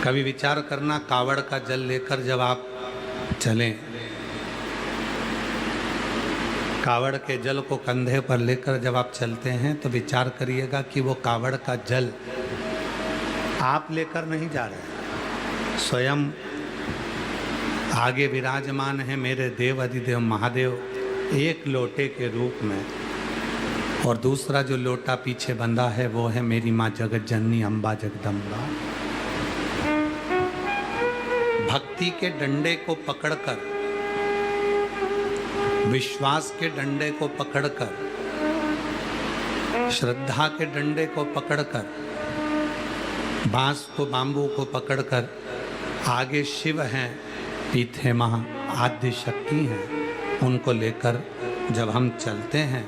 कभी विचार करना, कावड़ का जल लेकर जब आप चलें, कावड़ के जल को कंधे पर लेकर जब आप चलते हैं तो विचार करिएगा कि वो कावड़ का जल आप लेकर नहीं जा रहे, स्वयं आगे विराजमान है मेरे देव अधिदेव महादेव एक लोटे के रूप में, और दूसरा जो लोटा पीछे बंधा है वो है मेरी माँ जगत जननी अम्बा जगदम्बा। भक्ति के डंडे को पकड़कर, विश्वास के डंडे को पकड़कर, श्रद्धा के डंडे को पकड़कर, बांस को बांबू को पकड़कर, आगे शिव हैं, पीछे मां आद्य शक्ति हैं, उनको लेकर जब हम चलते हैं,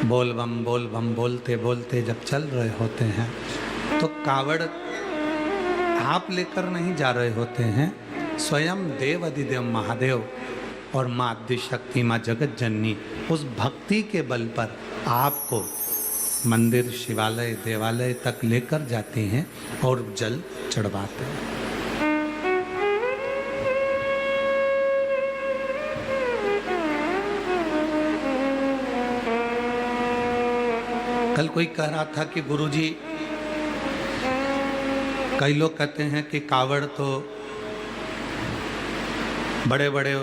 बोल बम बोलते बोलते जब चल रहे होते हैं तो कावड़ आप लेकर नहीं जा रहे होते हैं, स्वयं देव अधिदेव महादेव और माँ आद्य शक्ति माँ जगत जननी उस भक्ति के बल पर आपको मंदिर शिवालय देवालय तक लेकर जाते हैं और जल चढ़वाते हैं। कल कोई कह रहा था कि गुरुजी, कई लोग कहते हैं कि कावड़ तो बड़े बड़े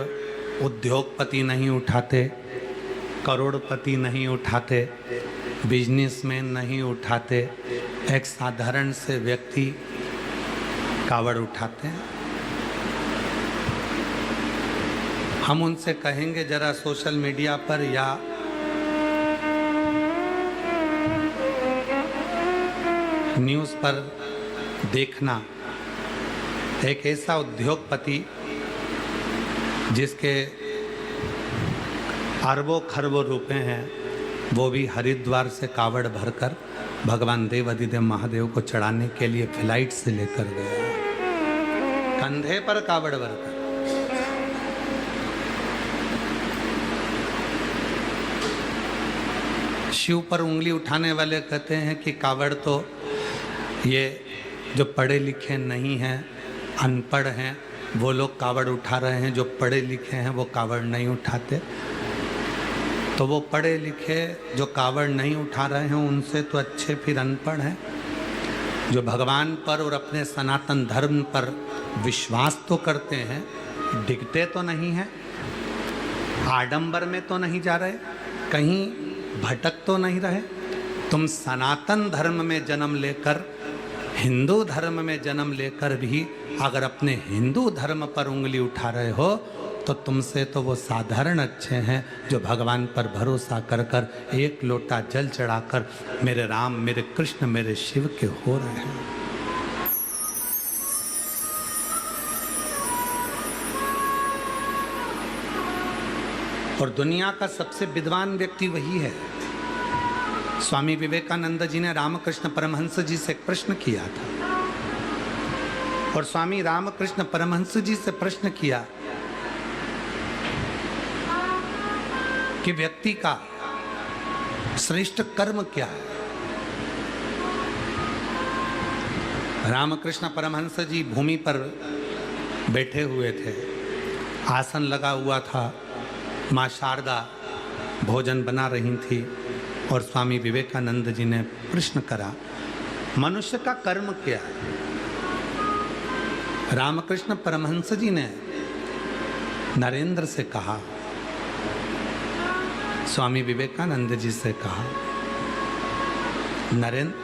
उद्योगपति नहीं उठाते, करोड़पति नहीं उठाते, बिजनेसमैन नहीं उठाते, एक साधारण से व्यक्ति कावड़ उठाते हैं। हम उनसे कहेंगे जरा सोशल मीडिया पर या न्यूज़ पर देखना, एक ऐसा उद्योगपति जिसके अरबों खरबों रुपए हैं, वो भी हरिद्वार से कावड़ भरकर भगवान देव अधिदेव महादेव को चढ़ाने के लिए फ्लाइट से लेकर गया, कंधे पर कावड़ भरकर। शिव पर उंगली उठाने वाले कहते हैं कि कावड़ तो ये जो पढ़े लिखे नहीं हैं, अनपढ़ हैं, वो लोग कावड़ उठा रहे हैं, जो पढ़े लिखे हैं वो कावड़ नहीं उठाते। तो वो पढ़े लिखे जो कावड़ नहीं उठा रहे हैं उनसे तो अच्छे फिर अनपढ़ हैं, जो भगवान पर और अपने सनातन धर्म पर विश्वास तो करते हैं, डिगते तो नहीं हैं, आडंबर में तो नहीं जा रहे, कहीं भटक तो नहीं रहे। तुम सनातन धर्म में जन्म लेकर, हिंदू धर्म में जन्म लेकर भी अगर अपने हिंदू धर्म पर उंगली उठा रहे हो तो तुमसे तो वो साधारण अच्छे हैं जो भगवान पर भरोसा कर कर एक लोटा जल चढ़ाकर मेरे राम, मेरे कृष्ण, मेरे शिव के हो रहे हैं। और दुनिया का सबसे विद्वान व्यक्ति वही है। स्वामी विवेकानंद जी ने रामकृष्ण परमहंस जी से प्रश्न किया था, और स्वामी रामकृष्ण परमहंस जी से प्रश्न किया कि व्यक्ति का श्रेष्ठ कर्म क्या है। रामकृष्ण परमहंस जी भूमि पर बैठे हुए थे, आसन लगा हुआ था, माँ शारदा भोजन बना रही थी, और स्वामी विवेकानंद जी ने प्रश्न करा, मनुष्य का कर्म क्या है? रामकृष्ण परमहंस जी ने नरेंद्र से कहा, स्वामी विवेकानंद जी से कहा, नरेंद्र,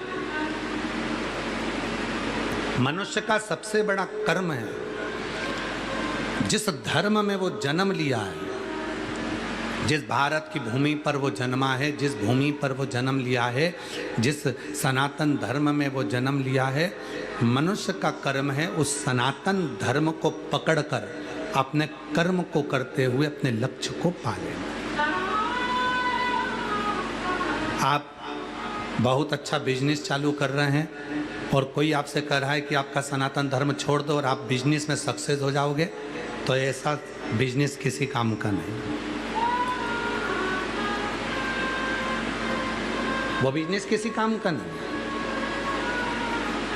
मनुष्य का सबसे बड़ा कर्म है जिस धर्म में वो जन्म लिया है, जिस भारत की भूमि पर वो जन्मा है, जिस भूमि पर वो जन्म लिया है, जिस सनातन धर्म में वो जन्म लिया है, मनुष्य का कर्म है उस सनातन धर्म को पकड़कर अपने कर्म को करते हुए अपने लक्ष्य को पाले। आप बहुत अच्छा बिजनेस चालू कर रहे हैं और कोई आपसे कह रहा है कि आपका सनातन धर्म छोड़ दो और आप बिजनेस में सक्सेस हो जाओगे, तो ऐसा बिजनेस किसी काम का नहीं। वो बिजनेस किसी काम का नहीं।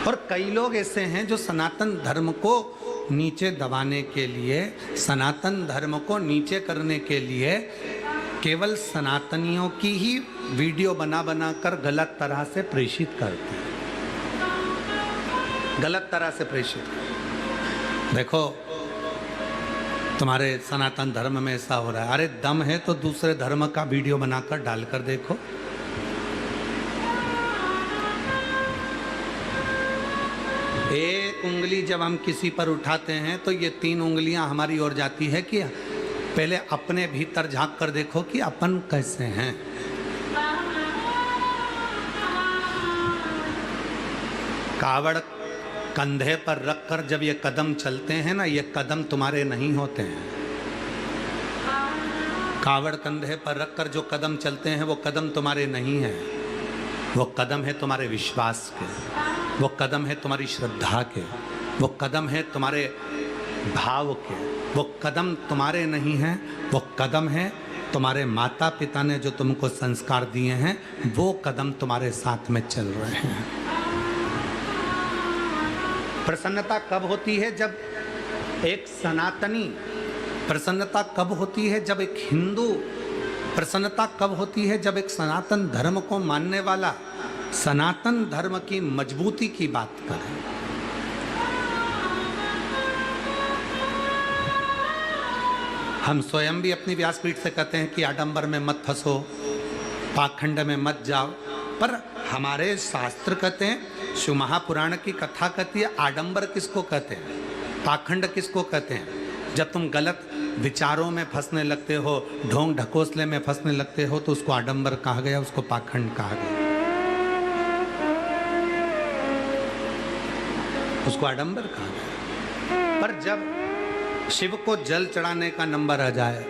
और कई लोग ऐसे हैं जो सनातन धर्म को नीचे दबाने के लिए, सनातन धर्म को नीचे करने के लिए केवल सनातनियों की ही वीडियो बना बना कर गलत तरह से प्रेषित करते हैं, गलत तरह से प्रेषित। देखो तुम्हारे सनातन धर्म में ऐसा हो रहा है, अरे दम है तो दूसरे धर्म का वीडियो बनाकर डालकर देखो। एक उंगली जब हम किसी पर उठाते हैं तो ये 3 उंगलियां हमारी ओर जाती है कि पहले अपने भीतर झांक कर देखो कि अपन कैसे हैं। कावड़ कंधे पर रखकर जब ये कदम चलते हैं ना, ये कदम तुम्हारे नहीं होते हैं। कावड़ कंधे पर रखकर जो कदम चलते हैं वो कदम तुम्हारे नहीं है, वो कदम है तुम्हारे विश्वास के, वो कदम है तुम्हारी श्रद्धा के, वो कदम है तुम्हारे भाव के, वो कदम तुम्हारे नहीं हैं, वो कदम है तुम्हारे माता पिता ने जो तुमको संस्कार दिए हैं, वो कदम तुम्हारे साथ में चल रहे हैं। प्रसन्नता कब होती है? जब एक सनातनी, प्रसन्नता कब होती है? जब एक हिंदू, प्रसन्नता कब होती है? जब एक सनातन धर्म को मानने वाला सनातन धर्म की मजबूती की बात करे। हम स्वयं भी अपनी व्यासपीठ से कहते हैं कि आडंबर में मत फंसो, पाखंड में मत जाओ, पर हमारे शास्त्र कहते हैं, शिव महापुराण की कथा कहती है, आडंबर किसको कहते हैं, पाखंड किसको कहते हैं? जब तुम गलत विचारों में फंसने लगते हो, ढोंग ढकोसले में फंसने लगते हो, तो उसको आडंबर कहा गया, उसको पाखंड कहा गया, उसको आडंबर कहा गया। पर जब शिव को जल चढ़ाने का नंबर आ जाए,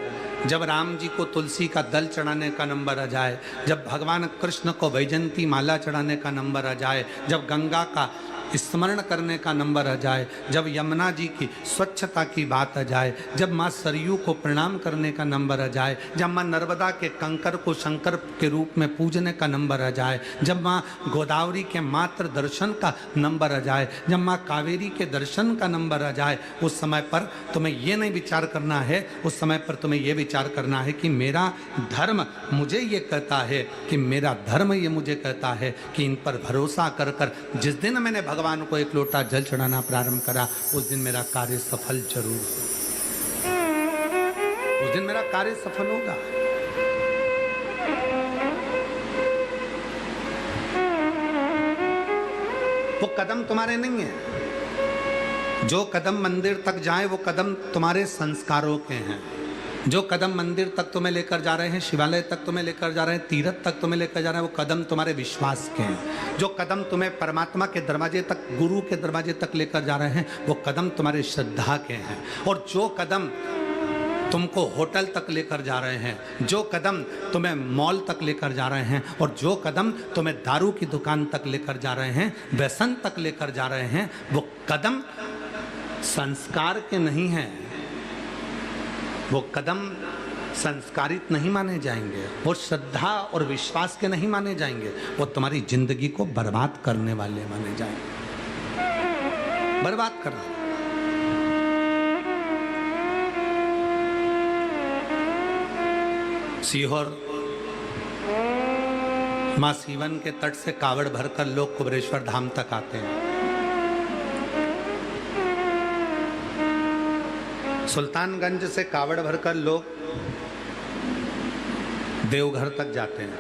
जब राम जी को तुलसी का दल चढ़ाने का नंबर आ जाए, जब भगवान कृष्ण को वैजंती माला चढ़ाने का नंबर आ जाए, जब गंगा का स्मरण करने का नंबर आ जाए, जब यमुना जी की स्वच्छता की बात आ जाए, जब माँ सरयू को प्रणाम करने का नंबर आ जाए, जब माँ नर्मदा के कंकर को शंकर के रूप में पूजने का नंबर आ जाए, जब माँ गोदावरी के मात्र दर्शन का नंबर आ जाए, जब माँ कावेरी के दर्शन का नंबर आ जाए, उस समय पर तुम्हें ये नहीं विचार करना है, उस समय पर तुम्हें ये विचार करना है कि मेरा धर्म मुझे ये कहता है, कि मेरा धर्म ये मुझे कहता है कि इन पर भरोसा कर कर जिस दिन मैंने भगवान को एक लोटा जल चढ़ाना प्रारंभ करा, उस दिन मेरा कार्य सफल जरूर हो, उस दिन मेरा कार्य सफल होगा। वो कदम तुम्हारे नहीं है, जो कदम मंदिर तक जाए वो कदम तुम्हारे संस्कारों के हैं, जो कदम मंदिर तक तुम्हें लेकर जा रहे हैं, शिवालय तक तुम्हें लेकर जा रहे हैं, तीर्थ तक तुम्हें लेकर जा रहे हैं, वो कदम तुम्हारे विश्वास के हैं। जो कदम तुम्हें परमात्मा के दरवाजे तक, गुरु के दरवाजे तक लेकर जा रहे हैं, वो कदम तुम्हारे श्रद्धा के हैं। और जो कदम तुमको होटल तक लेकर जा रहे हैं, जो कदम तुम्हें मॉल तक लेकर जा रहे हैं, और जो कदम तुम्हें दारू की दुकान तक लेकर जा रहे हैं, व्यसन तक लेकर जा रहे हैं, वो कदम संस्कार के नहीं हैं, वो कदम संस्कारित नहीं माने जाएंगे, वो श्रद्धा और विश्वास के नहीं माने जाएंगे, वो तुम्हारी जिंदगी को बर्बाद करने वाले माने जाएंगे, बर्बाद करने। सीहोर मां सीवन के तट से कावड़ भरकर लोग कुबरेश्वर धाम तक आते हैं। सुल्तानगंज से कावड़ भरकर लोग देवघर तक जाते हैं।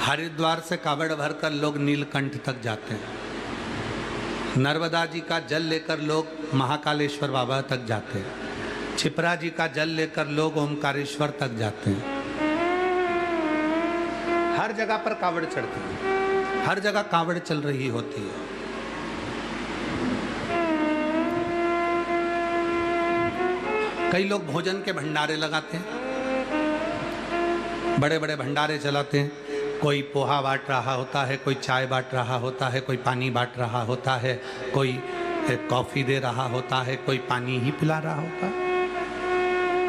हरिद्वार से कावड़ भरकर लोग नीलकंठ तक जाते हैं। नर्मदा जी का जल लेकर लोग महाकालेश्वर बाबा तक जाते हैं। छिपरा जी का जल लेकर लोग ओमकारेश्वर तक जाते हैं। हर जगह पर कावड़ चढ़ते हैं, हर जगह कावड़ चल रही होती है। कई लोग भोजन के भंडारे लगाते हैं, बड़े बड़े भंडारे चलाते हैं। कोई पोहा बांट रहा होता है, कोई चाय बांट रहा होता है, कोई पानी बांट रहा होता है, कोई कॉफ़ी दे रहा होता है, कोई पानी ही पिला रहा होता है।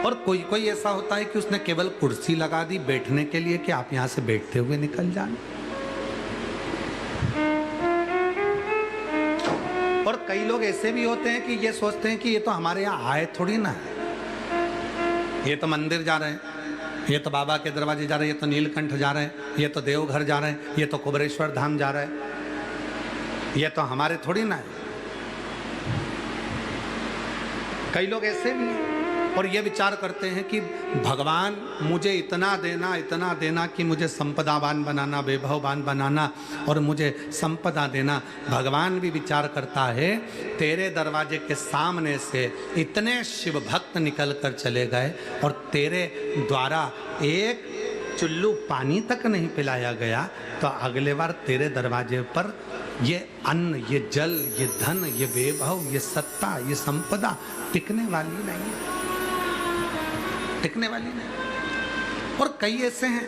और कोई कोई ऐसा होता है कि उसने केवल कुर्सी लगा दी बैठने के लिए कि आप यहाँ से बैठते हुए निकल जाना। और कई लोग ऐसे भी होते हैं कि ये सोचते हैं कि ये तो हमारे यहाँ आए थोड़ी ना है, ये तो मंदिर जा रहे हैं, ये तो बाबा के दरवाजे जा रहे हैं, ये तो नीलकंठ जा रहे हैं, ये तो देवघर जा रहे हैं, ये तो कुबेरेश्वर धाम जा रहे हैं, ये तो हमारे थोड़ी ना है। कई लोग ऐसे भी हैं और ये विचार करते हैं कि भगवान मुझे इतना देना कि मुझे संपदावान बनाना, वैभववान बनाना और मुझे संपदा देना। भगवान भी विचार करता है, तेरे दरवाजे के सामने से इतने शिव भक्त निकल कर चले गए और तेरे द्वारा एक चुल्लू पानी तक नहीं पिलाया गया, तो अगले बार तेरे दरवाजे पर ये अन्न, ये जल, ये धन, ये वैभव, ये सत्ता, ये संपदा टिकने वाली नहीं है, टिकने वाली नहीं। और कई ऐसे हैं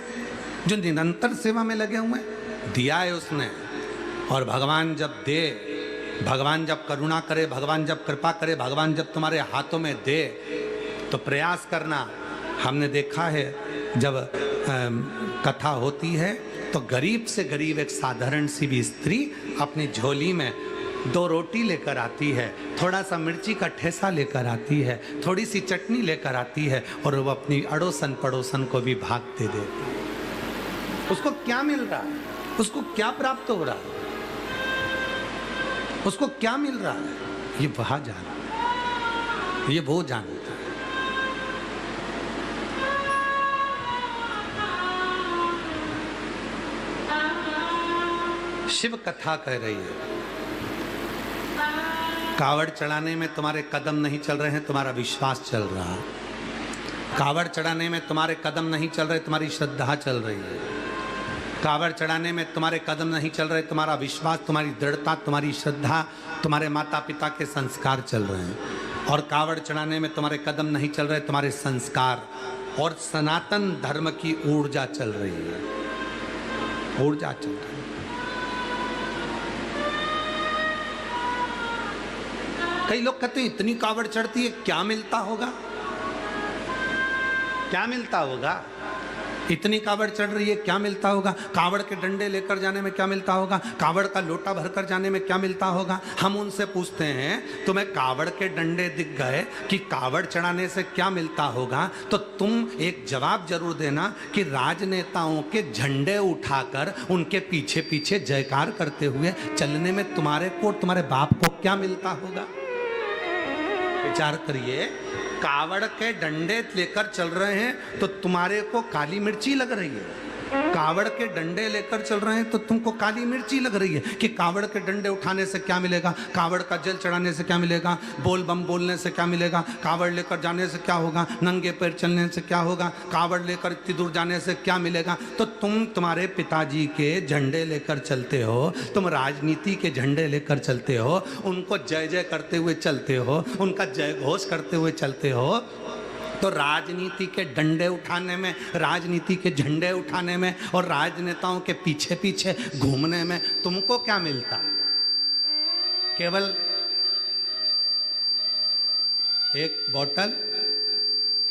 जो निरंतर सेवा में लगे हुए हैं, दिया है उसने, और भगवान जब दे, भगवान जब करुणा करे, भगवान जब कृपा करे, भगवान जब तुम्हारे हाथों में दे तो प्रयास करना। हमने देखा है जब कथा होती है तो गरीब से गरीब एक साधारण सी भी स्त्री अपनी झोली में 2 रोटी लेकर आती है, थोड़ा सा मिर्ची का ठेसा लेकर आती है, थोड़ी सी चटनी लेकर आती है और वो अपनी अड़ोसन पड़ोसन को भी भाग दे देती है। उसको क्या मिल रहा है, उसको क्या प्राप्त हो रहा है, उसको क्या मिल रहा है, ये वह जानता है, ये वो जानता है। शिव कथा कह रही है, कावड़ चढ़ाने में तुम्हारे कदम नहीं चल रहे हैं, तुम्हारा विश्वास चल रहा है। कावड़ चढ़ाने में तुम्हारे कदम नहीं चल रहे, तुम्हारी श्रद्धा चल रही है। कावड़ चढ़ाने में तुम्हारे कदम नहीं चल रहे, तुम्हारा विश्वास, तुम्हारी दृढ़ता, तुम्हारी श्रद्धा, तुम्हारे माता पिता के संस्कार चल रहे हैं। और कावड़ चढ़ाने में तुम्हारे कदम नहीं चल रहे, तुम्हारे संस्कार और सनातन धर्म की ऊर्जा चल रही है, ऊर्जा चल रही है। कई लोग कहते हैं इतनी कावड़ चढ़ती है, क्या मिलता होगा, क्या मिलता होगा, इतनी कावड़ चढ़ रही है, क्या मिलता होगा, कावड़ के डंडे लेकर जाने में क्या मिलता होगा, कावड़ का लोटा भरकर जाने में क्या मिलता होगा। हम उनसे पूछते हैं तुम्हें कावड़ के डंडे दिख गए कि कावड़ चढ़ाने से क्या मिलता होगा, तो तुम एक जवाब जरूर देना कि राजनेताओं के झंडे उठाकर उनके पीछे पीछे जयकार करते हुए चलने में तुम्हारे को, तुम्हारे बाप को क्या मिलता होगा। विचार करिए, कावड़ के डंडे लेकर चल रहे हैं तो तुम्हारे को काली मिर्ची लग रही है, कावड़ के डंडे लेकर चल रहे हैं तो तुमको काली मिर्ची लग रही है कि कावड़ के डंडे उठाने से क्या मिलेगा, कावड़ का जल चढ़ाने से क्या मिलेगा, बोल बम बोलने से क्या मिलेगा, कावड़ लेकर जाने से क्या होगा, नंगे पैर चलने से क्या होगा, कावड़ लेकर इतनी दूर जाने से क्या मिलेगा। तो तुम तुम्हारे पिताजी के झंडे लेकर चलते हो, तुम राजनीति के झंडे लेकर चलते हो, उनको जय जय करते हुए चलते हो, उनका जय घोष करते हुए चलते हो, तो राजनीति के डंडे उठाने में, राजनीति के झंडे उठाने में और राजनेताओं के पीछे पीछे घूमने में तुमको क्या मिलता। केवल एक बोतल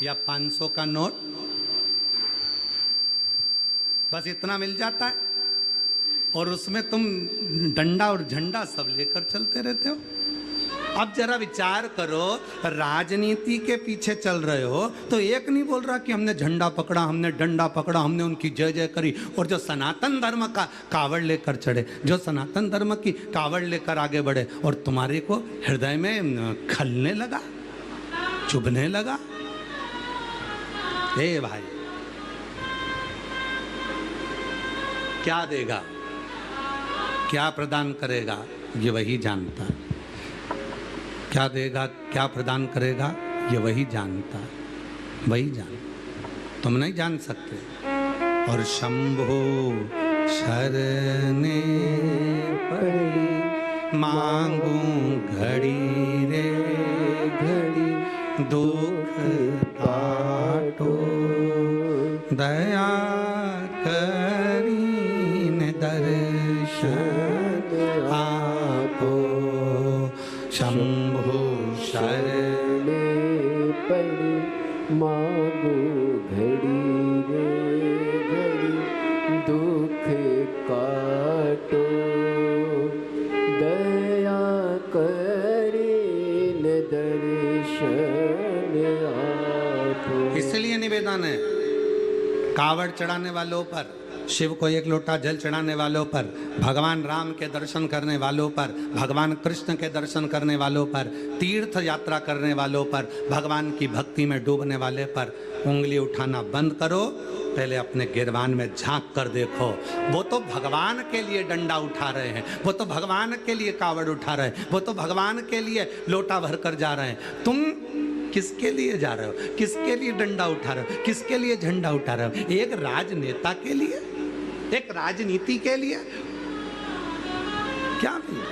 या 500 का नोट, बस इतना मिल जाता है और उसमें तुम डंडा और झंडा सब लेकर चलते रहते हो। अब जरा विचार करो, राजनीति के पीछे चल रहे हो तो एक नहीं बोल रहा कि हमने झंडा पकड़ा, हमने डंडा पकड़ा, हमने उनकी जय जय करी, और जो सनातन धर्म का कावड़ लेकर चढ़े, जो सनातन धर्म की कावड़ लेकर आगे बढ़े, और तुम्हारे को हृदय में खलने लगा, चुभने लगा। हे भाई, क्या देगा, क्या प्रदान करेगा, ये वही जानता है। क्या देगा, क्या प्रदान करेगा, ये वही जानता है, वही जानता, तुम नहीं जान सकते। और शंभो शरणे पड़ी मांगू घड़ी रे घड़ी, दुख काटो दया करीन दर्शन आपो। शंभो शरणे पड़ी मांगो घड़ी रे घड़ी, दुख काटो दया कर दर्शन आप। इसलिए निवेदन है, कावड़ चढ़ाने वालों पर, शिव को एक लोटा जल चढ़ाने वालों पर, भगवान राम के दर्शन करने वालों पर, भगवान कृष्ण के दर्शन करने वालों पर, तीर्थ यात्रा करने वालों पर, भगवान की भक्ति में डूबने वाले पर उंगली उठाना बंद करो। पहले अपने गिरबान में झांक कर देखो। वो तो भगवान के लिए डंडा उठा रहे हैं, वो तो भगवान के लिए कावड़ उठा रहे हैं, वो तो भगवान के लिए लोटा भर कर जा रहे हैं। तुम किसके लिए जा रहे हो? किसके लिए डंडा उठा रहे हो? किसके लिए झंडा उठा रहे हो? एक राजनेता के लिए? एक राजनीति के लिए? क्या नहीं?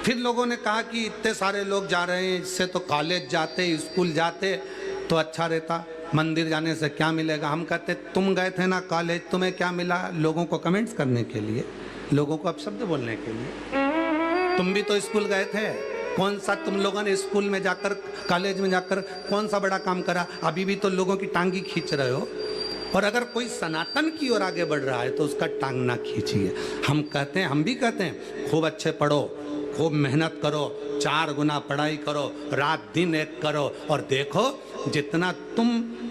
फिर लोगों ने कहा कि इतने सारे लोग जा रहे हैं, इससे तो कॉलेज जाते, स्कूल जाते तो अच्छा रहता, मंदिर जाने से क्या मिलेगा? हम कहते तुम गए थे ना कॉलेज, तुम्हें क्या मिला? लोगों को कमेंट्स करने के लिए, लोगों को अपशब्द बोलने के लिए। तुम भी तो स्कूल गए थे, कौन सा तुम लोगों ने स्कूल में जाकर, कॉलेज में जाकर कौन सा बड़ा काम करा? अभी भी तो लोगों की टांगी खींच रहे हो। और अगर कोई सनातन की ओर आगे बढ़ रहा है तो उसका टांग ना खींचिए। हम कहते हैं, हम भी कहते हैं, खूब अच्छे पढ़ो, खूब मेहनत करो, 4 गुना पढ़ाई करो, रात दिन एक करो, और देखो जितना तुम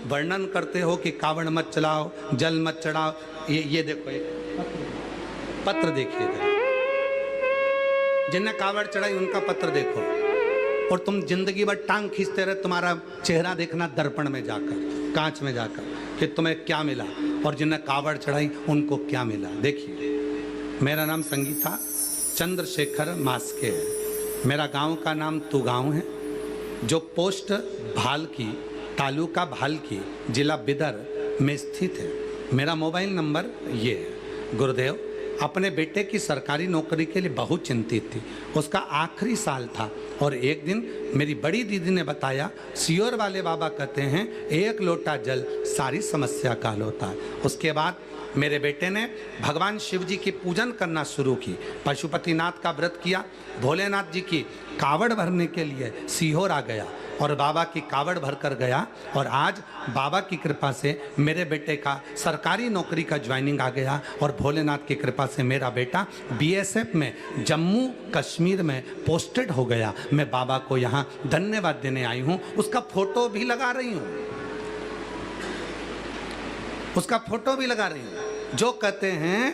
वर्णन करते हो कि कावड़ मत चलाओ, जल मत चढ़ाओ, ये देखो एक पत्र देखिएगा, जिन्हें कावड़ चढ़ाई उनका पत्र देखो, और तुम जिंदगी भर टांग खींचते रहे। तुम्हारा चेहरा देखना दर्पण में जाकर, कांच में जाकर, कि तुम्हें क्या मिला, और जिन्हें कावड़ चढ़ाई उनको क्या मिला। देखिए, मेरा नाम संगीता चंद्रशेखर मास्के है। मेरा गांव का नाम तुगांव है, जो पोस्ट भालकी, तालुका भालकी, जिला बिदर में स्थित है। मेरा मोबाइल नंबर ये है। गुरुदेव अपने बेटे की सरकारी नौकरी के लिए बहुत चिंतित थी। उसका आखिरी साल था, और एक दिन मेरी बड़ी दीदी ने बताया, सियोर वाले बाबा कहते हैं 1 लोटा जल सारी समस्या का हल होता है। उसके बाद मेरे बेटे ने भगवान शिव जी की पूजन करना शुरू की, पशुपतिनाथ का व्रत किया, भोलेनाथ जी की कावड़ भरने के लिए सीहोर आ गया, और बाबा की कावड़ भर कर गया। और आज बाबा की कृपा से मेरे बेटे का सरकारी नौकरी का ज्वाइनिंग आ गया, और भोलेनाथ की कृपा से मेरा बेटा BSF में जम्मू कश्मीर में पोस्टेड हो गया। मैं बाबा को यहाँ धन्यवाद देने आई हूँ। उसका फोटो भी लगा रही हूँ, उसका फोटो भी लगा रही हूँ। जो कहते हैं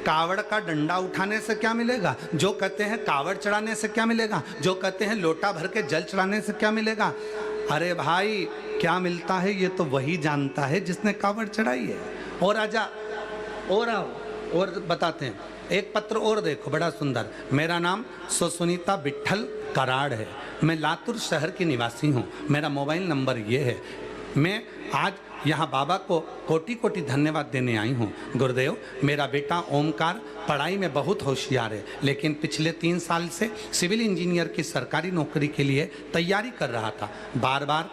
कावड़ का डंडा उठाने से क्या मिलेगा, जो कहते हैं कावड़ चढ़ाने से क्या मिलेगा, जो कहते हैं लोटा भर के जल चढ़ाने से क्या मिलेगा, अरे भाई क्या मिलता है ये तो वही जानता है जिसने कावड़ चढ़ाई है। और आजा, और आओ, और बताते हैं। एक पत्र और देखो, बड़ा सुंदर। मेरा नाम सुनीता विट्ठल कराड़ है। मैं लातूर शहर की निवासी हूँ। मेरा मोबाइल नंबर ये है। मैं आज यहाँ बाबा को कोटि कोटि धन्यवाद देने आई हूँ। गुरुदेव मेरा बेटा ओमकार पढ़ाई में बहुत होशियार है, लेकिन पिछले 3 साल से सिविल इंजीनियर की सरकारी नौकरी के लिए तैयारी कर रहा था। बार बार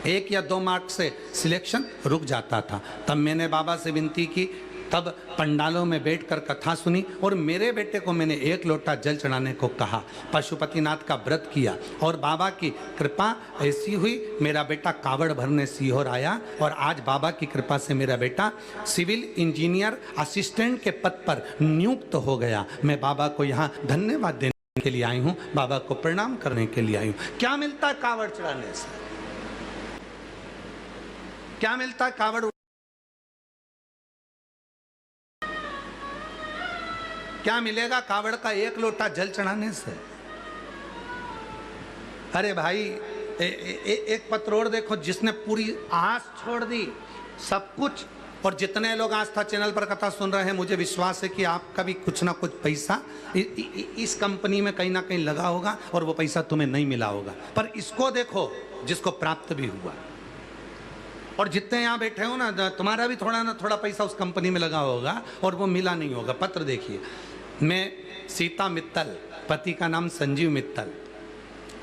1 या 2 मार्क से सिलेक्शन रुक जाता था। तब मैंने बाबा से विनती की, तब पंडालों में बैठकर कथा सुनी, और मेरे बेटे को मैंने 1 लोटा जल चढ़ाने को कहा, पशुपतिनाथ का व्रत किया, और बाबा की कृपा ऐसी हुई मेरा बेटा कावड़ भरने सीहोर आया। और आज बाबा की कृपा से मेरा बेटा सिविल इंजीनियर असिस्टेंट के पद पर नियुक्त हो गया। मैं बाबा को यहाँ धन्यवाद देने के लिए आई हूँ, बाबा को प्रणाम करने के लिए आई हूँ। क्या मिलता है कावड़ चढ़ाने से? क्या मिलता है कावड़? क्या मिलेगा कावड़ का 1 लोटा जल चढ़ाने से? अरे भाई एक पत्र और देखो, जिसने पूरी आस छोड़ दी, सब कुछ। और जितने लोग आस्था चैनल पर कथा सुन रहे हैं, मुझे विश्वास है कि आपका भी कुछ ना कुछ पैसा इस कंपनी में कहीं ना कहीं लगा होगा, और वो पैसा तुम्हें नहीं मिला होगा। पर इसको देखो जिसको प्राप्त भी हुआ। और जितने यहाँ बैठे हो ना, तुम्हारा भी थोड़ा ना थोड़ा पैसा उस कंपनी में लगा होगा और वो मिला नहीं होगा। पत्र देखिए। मैं सीता मित्तल, पति का नाम संजीव मित्तल,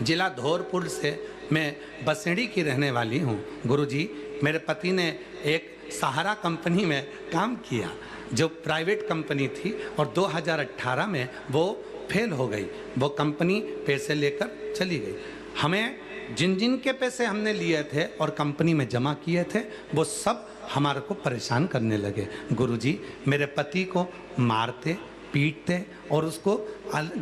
जिला धौरपुर से मैं बसेड़ी की रहने वाली हूँ। गुरुजी मेरे पति ने एक सहारा कंपनी में काम किया, जो प्राइवेट कंपनी थी, और 2018 में वो फेल हो गई। वो कंपनी पैसे लेकर चली गई। हमें जिन जिन के पैसे हमने लिए थे और कंपनी में जमा किए थे वो सब हमारे को परेशान करने लगे। गुरुजी मेरे पति को मारते पीटते और उसको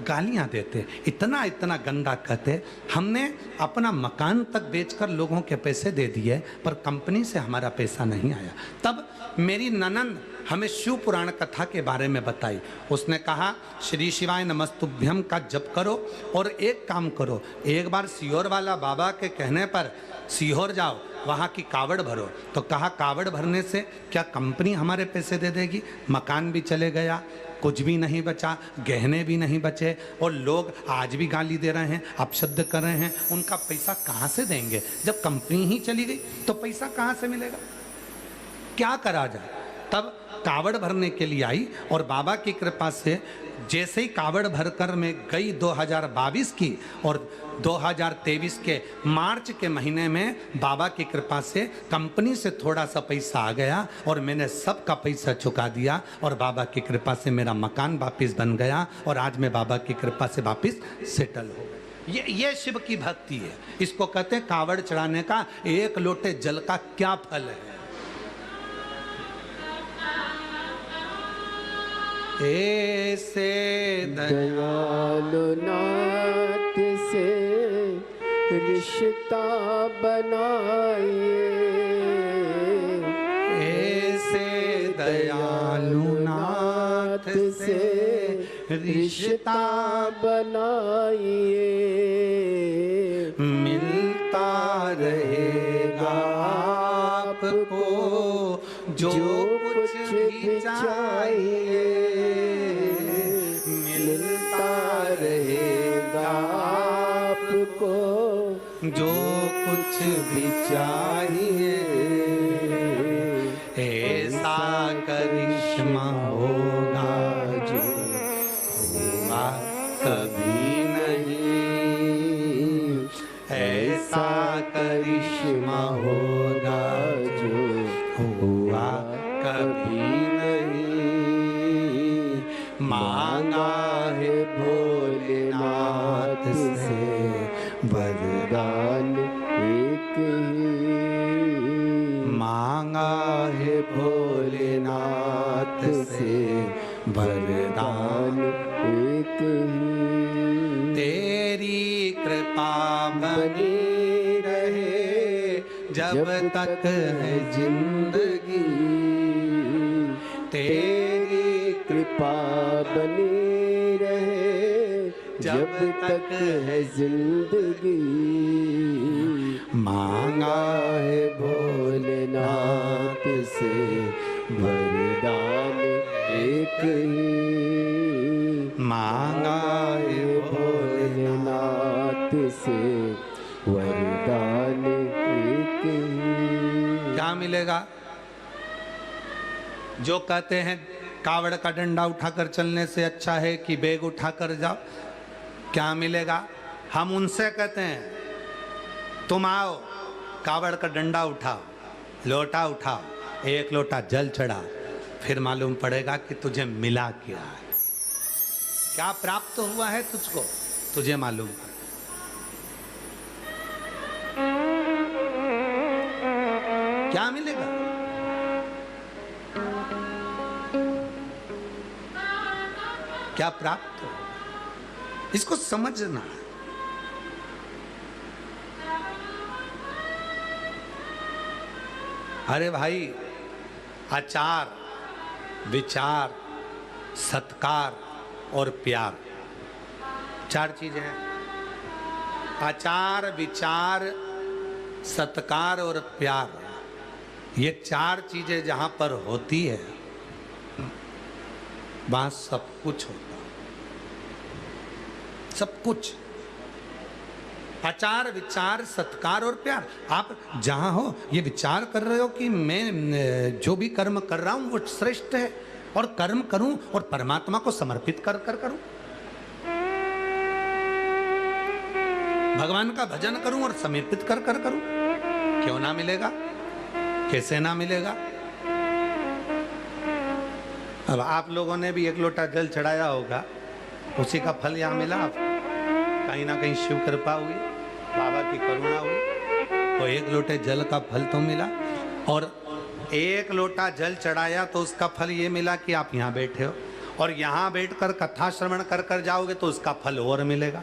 गालियां देते, इतना इतना गंदा कहते। हमने अपना मकान तक बेचकर लोगों के पैसे दे दिए पर कंपनी से हमारा पैसा नहीं आया। तब मेरी ननंद हमें शिव पुराण कथा के बारे में बताई। उसने कहा श्री शिवाय नमस्तुभ्यम का जप करो और एक काम करो, एक बार सीहोर वाला बाबा के कहने पर सीहोर जाओ, वहाँ की कावड़ भरो। तो कहा कावड़ भरने से क्या कंपनी हमारे पैसे दे देगी? मकान भी चले गया, कुछ भी नहीं बचा, गहने भी नहीं बचे और लोग आज भी गाली दे रहे हैं, अपशब्द कर रहे हैं। उनका पैसा कहाँ से देंगे? जब कंपनी ही चली गई तो पैसा कहाँ से मिलेगा? क्या करा जाए? तब कावड़ भरने के लिए आई और बाबा की कृपा से जैसे ही कावड़ भरकर मैं गई 2022 की और 2023 के मार्च के महीने में बाबा की कृपा से कंपनी से थोड़ा सा पैसा आ गया और मैंने सबका पैसा चुका दिया और बाबा की कृपा से मेरा मकान वापस बन गया और आज मैं बाबा की कृपा से वापस सेटल हो गया। ये शिव की भक्ति है। इसको कहते हैं कावड़ चढ़ाने का एक लोटे जल का क्या फल है। ऐसे दयालु नाथ से रिश्ता बनाइए, ऐसे दयालु नाथ से रिश्ता बनाइए, मिलता रहेगा आपको जो कुछ भी चाहिए, मिलता रहेगा आपको जो कुछ भी चाहिए। ऐसा करिश्मा होगा जो हुआ कभी नहीं, ऐसा करिश्मा होगा जो हुआ कभी नहीं। मांगा है भोलेनाथ से वरदान एक ही, मांगा है भोलेनाथ से वरदान एक ही। तेरी कृपा बनी रहे जब तक है जिंदगी, तेरी कृपा बनी रहे जब तक है जिंदगी। मांगा है भोलेनाथ से वरदान एक ही, मांगा है भोलेनाथ से वरदान एक ही। क्या मिलेगा? जो कहते हैं कावड़ का डंडा उठाकर चलने से अच्छा है कि बैग उठाकर जाओ, क्या मिलेगा? हम उनसे कहते हैं तुम आओ कावड़ का डंडा उठाओ, लोटा उठाओ, एक लोटा जल चढ़ा, फिर मालूम पड़ेगा कि तुझे मिला क्या है, क्या प्राप्त हुआ है तुझको, तुझे मालूम पड़ेगा। क्या मिलेगा? क्या प्राप्त हो, इसको समझना है। अरे भाई, आचार, विचार, सत्कार और प्यार, चार चीजें हैं। आचार, विचार, सत्कार और प्यार, ये चार चीजें जहां पर होती है वहां सब कुछ होता है, सब कुछ। आचार, विचार, सत्कार और प्यार। आप जहां हो ये विचार कर रहे हो कि मैं जो भी कर्म कर रहा हूं वो श्रेष्ठ है और कर्म करूं और परमात्मा को समर्पित कर कर करूं, भगवान का भजन करूं और समर्पित कर कर करूं। क्यों ना मिलेगा? कैसे ना मिलेगा? अब आप लोगों ने भी एक लोटा जल चढ़ाया होगा, उसी का फल यहाँ मिला। कहीं ना कहीं शिव कृपा हुई, बाबा की करुणा हुई, तो 1 लोटे जल का फल तो मिला, और 1 लोटा जल चढ़ाया तो उसका फल ये मिला कि आप यहाँ बैठे हो, और यहाँ बैठकर कथा श्रवण कर कर जाओगे तो उसका फल और मिलेगा।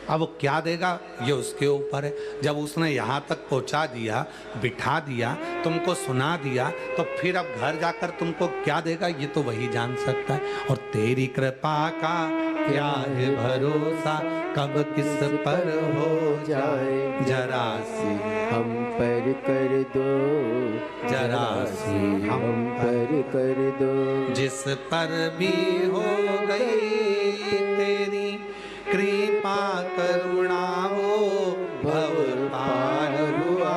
अब वो क्या देगा ये उसके ऊपर है। जब उसने यहाँ तक पहुँचा दिया, बिठा दिया, तुमको सुना दिया, तो फिर अब घर जाकर तुमको क्या देगा ये तो वही जान सकता है। और तेरी कृपा का क्या है भरोसा, कब किस पर हो जाए, जरा सी हम पर कर दो, जरा सी हम पर कर दो। जिस पर भी हो गई तेरी कृपा करुणा हो, भव पार हुआ,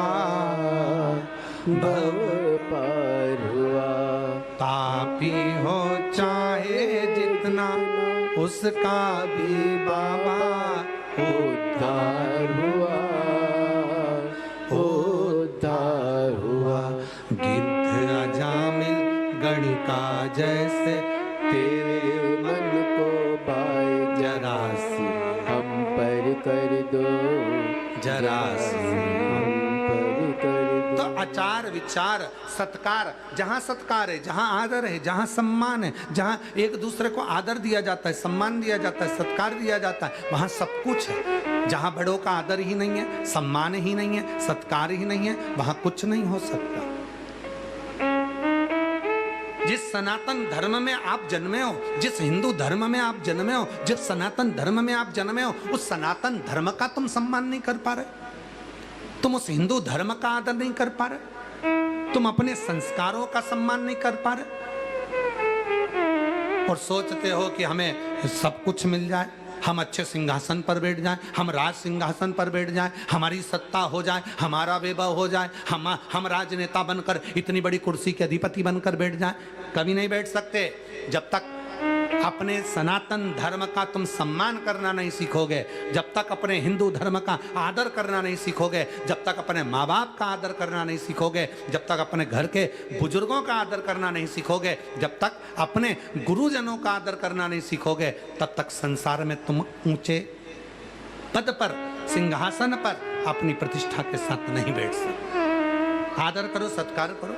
भव पार हुआ। पापी हो चाहे जितना, उसका भी बाबा उद्धार हुआ, उद्धार हुआ। गिद्ध अजामिल गणिका जैसे तेरे मन को भाए, जरा सी हम पर कर दो, जरा सी हम पर कर तो दो। आचार विचार सत्कार, जहाँ सत्कार है, जहाँ आदर है, जहाँ सम्मान है, जहाँ एक दूसरे को आदर दिया जाता है, सम्मान दिया जाता है, सत्कार दिया जाता है, वहाँ सब कुछ है। जहाँ बड़ों का आदर ही नहीं है, सम्मान ही नहीं है, सत्कार ही नहीं है, वहाँ कुछ नहीं हो सकता। जिस सनातन धर्म में आप जन्मे हो, जिस हिंदू धर्म में आप जन्मे हो, जिस सनातन धर्म में आप जन्मे हो, उस सनातन धर्म का तुम सम्मान नहीं कर पा रहे, तुम उस हिंदू धर्म का आदर नहीं कर पा रहे, तुम अपने संस्कारों का सम्मान नहीं कर पा रहे, और सोचते हो कि हमें सब कुछ मिल जाए, हम अच्छे सिंहासन पर बैठ जाएं, हम राज सिंहासन पर बैठ जाएं, हमारी सत्ता हो जाए, हमारा वैभव हो जाए, हम राजनेता बनकर इतनी बड़ी कुर्सी के अधिपति बनकर बैठ जाएं। कभी नहीं बैठ सकते जब तक अपने सनातन धर्म का तुम सम्मान करना नहीं सीखोगे, जब तक अपने हिंदू धर्म का आदर करना नहीं सीखोगे, जब तक अपने माँ बाप का आदर करना नहीं सीखोगे, जब तक अपने घर के बुजुर्गों का आदर करना नहीं सीखोगे, जब तक अपने गुरुजनों का आदर करना नहीं सीखोगे, तब तक संसार में तुम ऊंचे पद पर, सिंहासन पर अपनी प्रतिष्ठा के साथ नहीं बैठ सकते। आदर करो, सत्कार करो।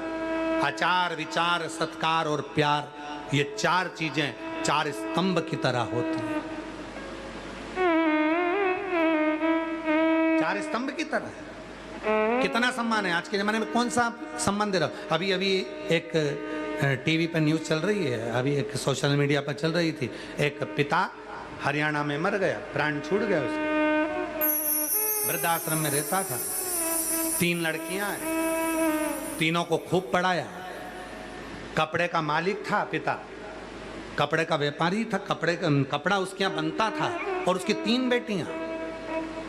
आचार विचार सत्कार और प्यार, ये 4 चीजें 4 स्तंभ की तरह होती हैं, 4 स्तंभ की तरह। कितना सम्मान है आज के जमाने में, कौन सा सम्मान दे रहा हो। अभी एक टीवी पर न्यूज चल रही है, अभी एक सोशल मीडिया पर चल रही थी, एक पिता हरियाणा में मर गया, प्राण छूट गया उसका, वृद्धाश्रम में रहता था, 3 लड़कियां हैं, तीनों को खूब पढ़ाया, कपड़े का मालिक था पिता, कपड़े का व्यापारी था, कपड़ा उसके यहाँ बनता था, और उसकी 3 बेटियां,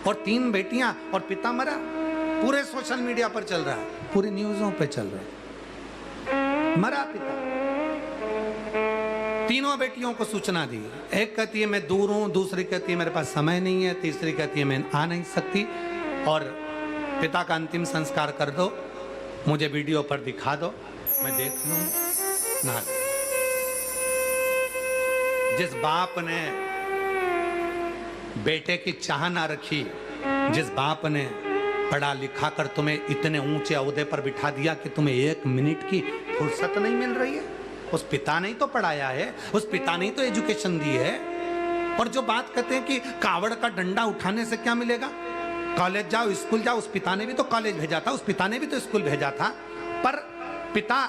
और 3 बेटियां, और पिता मरा। पूरे सोशल मीडिया पर चल रहा है, पूरी न्यूज़ों पे चल रहा है, मरा पिता। तीनों बेटियों को सूचना दी, एक कहती है मैं दूर हूं, दूसरी कहती है मेरे पास समय नहीं है, तीसरी कहती है मैं आ नहीं सकती, और पिता का अंतिम संस्कार कर दो, मुझे वीडियो पर दिखा दो, मैं देख लूं ना। जिस बाप ने बेटे की चाह ना रखी, जिस बाप ने पढ़ा लिखा कर तुम्हें इतने ऊंचे ओहदे पर बिठा दिया कि तुम्हें 1 मिनट की फुर्सत नहीं मिल रही है, उस पिता ने ही तो पढ़ाया है, उस पिता ने ही तो एजुकेशन दी है। और जो बात कहते हैं कि कावड़ का डंडा उठाने से क्या मिलेगा, कॉलेज जाओ, स्कूल जाओ, उस पिता ने भी तो कॉलेज भेजा था, उस पिता ने भी तो स्कूल भेजा था, पर पिता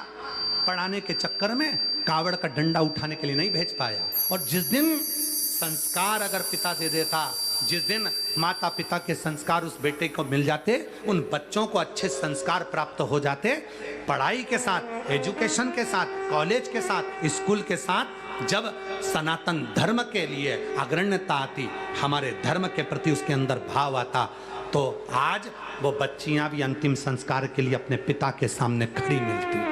पढ़ाने के चक्कर में कावड़ का डंडा उठाने के लिए नहीं भेज पाया। और जिस दिन संस्कार अगर पिता दे देता, जिस दिन माता पिता के संस्कार उस बेटे को मिल जाते, उन बच्चों को अच्छे संस्कार प्राप्त हो जाते, पढ़ाई के साथ, एजुकेशन के साथ, कॉलेज के साथ, स्कूल के साथ, जब सनातन धर्म के लिए अग्रण्यता आती, हमारे धर्म के प्रति उसके अंदर भाव आता, तो आज वो बच्चियां भी अंतिम संस्कार के लिए अपने पिता के सामने खड़ी मिलती।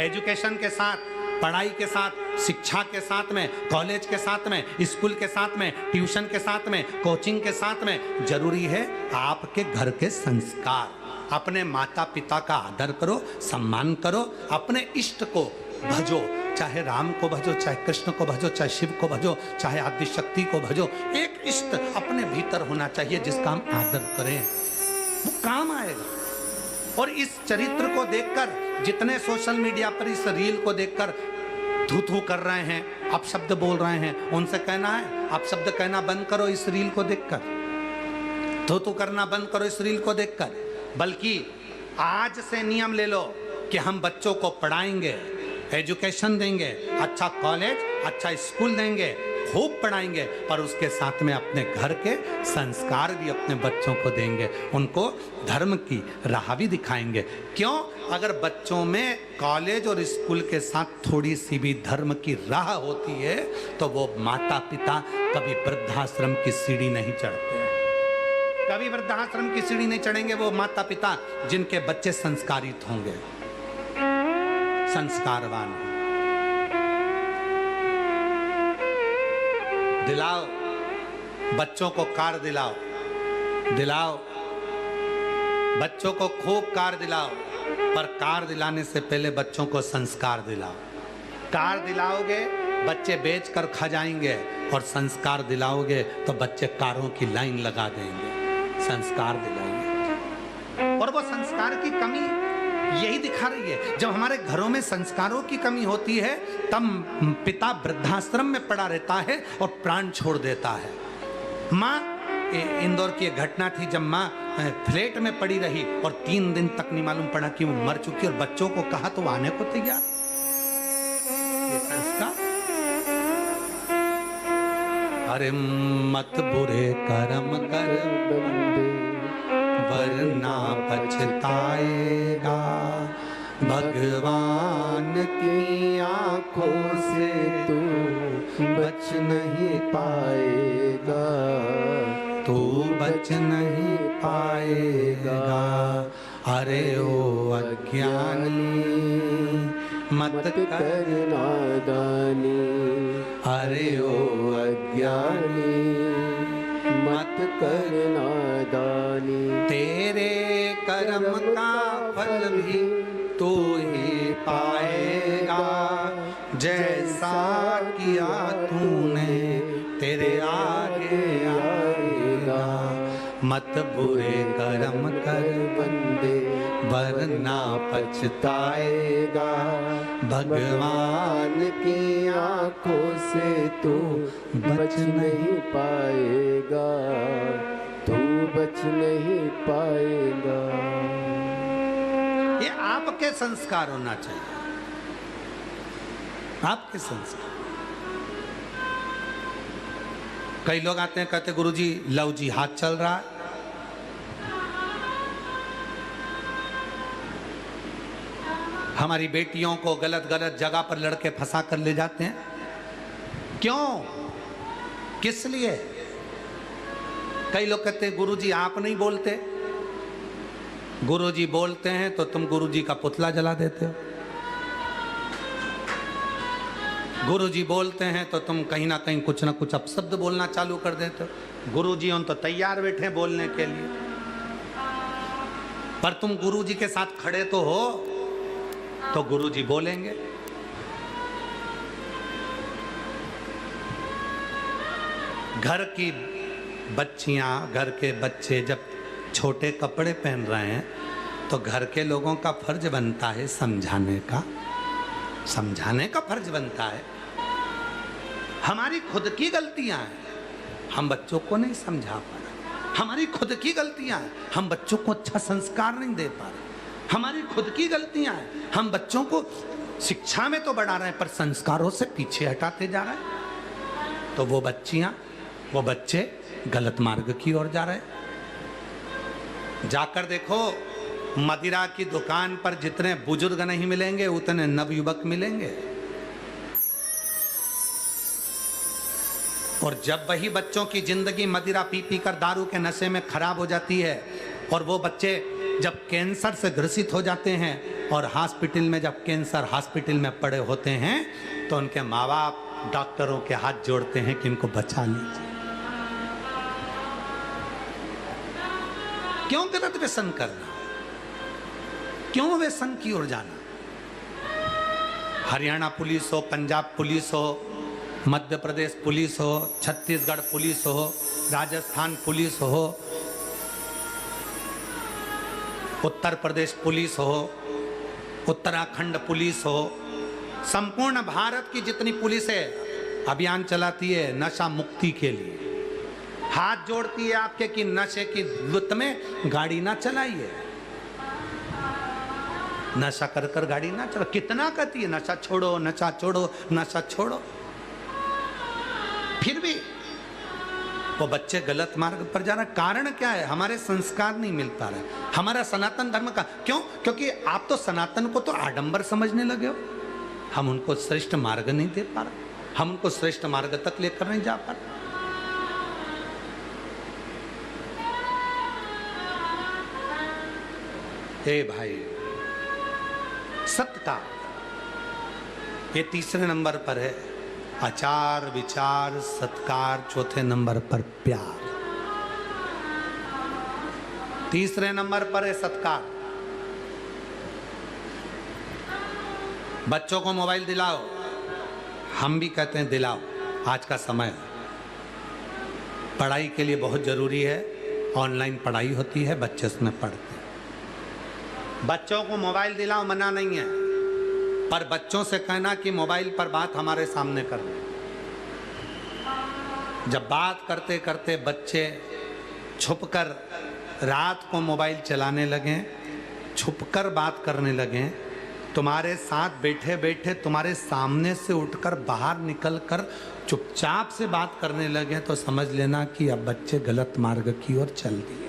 एजुकेशन के साथ, पढ़ाई के साथ, शिक्षा के साथ में, कॉलेज के साथ में, स्कूल के साथ में, ट्यूशन के साथ में, कोचिंग के साथ में, जरूरी है आपके घर के संस्कार। अपने माता पिता का आदर करो, सम्मान करो, अपने इष्ट को भजो, चाहे राम को भजो, चाहे कृष्ण को भजो, चाहे शिव को भजो, चाहे आदि शक्ति को भजो, एक इष्ट अपने भीतर होना चाहिए जिसका हम आदर करें, वो काम आएगा। और इस चरित्र को देखकर जितने सोशल मीडिया पर इस रील को देखकर थू थू कर रहे हैं, अपशब्द बोल रहे हैं, उनसे कहना है अपशब्द कहना बंद करो इस रील को देखकर, थू थू करना बंद करो इस रील को देखकर। बल्कि आज से नियम ले लो कि हम बच्चों को पढ़ाएंगे, एजुकेशन देंगे, अच्छा कॉलेज, अच्छा स्कूल देंगे, खूब पढ़ाएंगे, पर उसके साथ में अपने घर के संस्कार भी अपने बच्चों को देंगे, उनको धर्म की राह भी दिखाएंगे। क्यों? अगर बच्चों में कॉलेज और स्कूल के साथ थोड़ी सी भी धर्म की राह होती है तो वो माता पिता कभी वृद्धाश्रम की सीढ़ी नहीं चढ़ते हैं, कभी वृद्धाश्रम की सीढ़ी नहीं चढ़ेंगे वो माता पिता जिनके बच्चे संस्कारित होंगे, संस्कारवान होंगे। दिलाओ बच्चों को कार दिलाओ, दिलाओ बच्चों को खूब कार दिलाओ, पर कार दिलाने से पहले बच्चों को संस्कार दिलाओ। कार दिलाओगे बच्चे बेच कर खा जाएंगे, और संस्कार दिलाओगे तो बच्चे कारों की लाइन लगा देंगे। संस्कार दिलाएंगे, और वो संस्कार की कमी यही दिखा रही है। जब हमारे घरों में संस्कारों की कमी होती है तब पिता वृद्धाश्रम में पड़ा रहता है और प्राण छोड़ देता है। माँ, इंदौर की एक घटना थी जब माँ फ्लैट में पड़ी रही और 3 दिन तक नहीं मालूम पड़ा कि वो मर चुकी, और बच्चों को कहा तो आने को तैयार। ये संस्कार। अरे मत बुरे कर्म कर वरना पछताएगा, भगवान की आंखों से तू बच नहीं पाएगा, तू बच नहीं पाएगा। अरे ओ अज्ञानी मत कर नादानी, अरे ओ अज्ञानी मत कर नादानी। तेरे कर्म का फल भी तू ही पाएगा, जैसा किया तूने तेरे आगे आएगा। मत बुरे कर्म कर बंदे वरना पछताएगा, भगवान की आंखों से तू बच नहीं पाएगा, तू बच नहीं पाएगा। ये आपके संस्कार होना चाहिए, आपके संस्कार। कई लोग आते हैं कहते गुरुजी लव जी हाथ चल रहा है, हमारी बेटियों को गलत गलत जगह पर लड़के फंसा कर ले जाते हैं। क्यों? किस लिए? कई लोग कहते हैं गुरुजी आप नहीं बोलते, गुरुजी बोलते हैं तो तुम गुरुजी का पुतला जला देते हो, गुरुजी बोलते हैं तो तुम कहीं ना कहीं कुछ ना कुछ अपशब्द बोलना चालू कर देते हो। गुरुजी उन तो तैयार बैठे बोलने के लिए, पर तुम गुरुजी के साथ खड़े तो हो, तो गुरुजी बोलेंगे। घर की बच्चियां, घर के बच्चे जब छोटे कपड़े पहन रहे हैं तो घर के लोगों का फर्ज बनता है समझाने का, समझाने का फर्ज बनता है। हमारी खुद की गलतियां हैं, हम बच्चों को नहीं समझा पा रहे, हमारी खुद की गलतियां हैं, हम बच्चों को अच्छा संस्कार नहीं दे पा रहे, हमारी खुद की गलतियां हैं, हम बच्चों को शिक्षा में तो बढ़ा रहे हैं पर संस्कारों से पीछे हटाते जा रहे हैं, तो वो बच्चियां, वो बच्चे गलत मार्ग की ओर जा रहे हैं। जाकर देखो मदिरा की दुकान पर जितने बुजुर्ग नहीं मिलेंगे उतने नवयुवक मिलेंगे, और जब वही बच्चों की जिंदगी मदिरा पी पी कर दारू के नशे में खराब हो जाती है, और वो बच्चे जब कैंसर से ग्रसित हो जाते हैं और हॉस्पिटल में जब कैंसर हॉस्पिटल में पड़े होते हैं तो उनके माँ बाप डॉक्टरों के हाथ जोड़ते हैं कि इनको बचा लीजिए। क्यों गलत व्यसन करना, क्यों व्यसन की ओर जाना? हरियाणा पुलिस हो, पंजाब पुलिस हो, मध्य प्रदेश पुलिस हो, छत्तीसगढ़ पुलिस हो, राजस्थान पुलिस हो, उत्तर प्रदेश पुलिस हो, उत्तराखंड पुलिस हो, संपूर्ण भारत की जितनी पुलिस है अभियान चलाती है नशा मुक्ति के लिए। हाथ जोड़ती है आपके कि नशे की लुत में गाड़ी ना चलाइए, नशा कर कर गाड़ी ना चलो। कितना कहती है नशा छोड़ो, नशा छोड़ो, नशा छोड़ो, फिर भी वो बच्चे गलत मार्ग पर जा रहे। कारण क्या है? हमारे संस्कार नहीं मिल पा रहे, हमारा सनातन धर्म का। क्यों? क्योंकि आप तो सनातन को तो आडंबर समझने लगे हो, हम उनको श्रेष्ठ मार्ग नहीं दे पा रहे, हम उनको श्रेष्ठ मार्ग तक लेकर नहीं जा पा रहे। हे भाई, सत्कार ये तीसरे नंबर पर है, आचार विचार सत्कार चौथे नंबर पर प्यार, तीसरे नंबर पर है सत्कार। बच्चों को मोबाइल दिलाओ, हम भी कहते हैं दिलाओ, आज का समय पढ़ाई के लिए बहुत जरूरी है, ऑनलाइन पढ़ाई होती है, बच्चे उसमें पढ़ते हैं। बच्चों को मोबाइल दिलाओ, मना नहीं है, पर बच्चों से कहना कि मोबाइल पर बात हमारे सामने करना। जब बात करते करते बच्चे छुपकर रात को मोबाइल चलाने लगे, छुपकर बात करने लगे, तुम्हारे साथ बैठे बैठे तुम्हारे सामने से उठकर बाहर निकलकर चुपचाप से बात करने लगे, तो समझ लेना कि अब बच्चे गलत मार्ग की ओर चल दिए,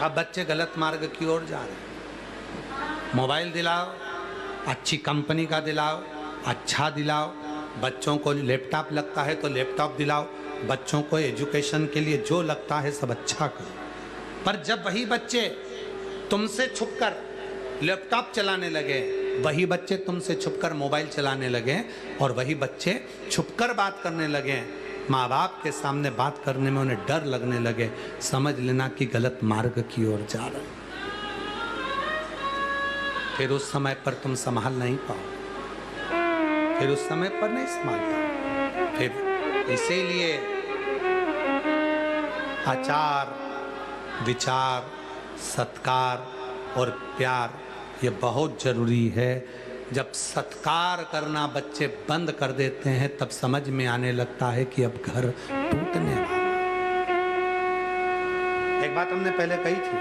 अब बच्चे गलत मार्ग की ओर जा रहे हैं। मोबाइल दिलाओ, अच्छी कंपनी का दिलाओ, अच्छा दिलाओ। बच्चों को लैपटॉप लगता है तो लैपटॉप दिलाओ, बच्चों को एजुकेशन के लिए जो लगता है सब अच्छा करो। पर जब वही बच्चे तुमसे छुपकर लैपटॉप चलाने लगे, वही बच्चे तुमसे छुपकर मोबाइल चलाने लगे, और वही बच्चे छुपकर बात करने लगे, माँ बाप के सामने बात करने में उन्हें डर लगने लगे, समझ लेना कि गलत मार्ग की ओर जा रहे हैं। फिर उस समय पर तुम संभाल नहीं पाओ, फिर उस समय पर नहीं संभाल पाओ। फिर इसीलिए आचार विचार सत्कार और प्यार ये बहुत जरूरी है। जब सत्कार करना बच्चे बंद कर देते हैं, तब समझ में आने लगता है कि अब घर टूटने वाला। एक बात हमने पहले कही थी,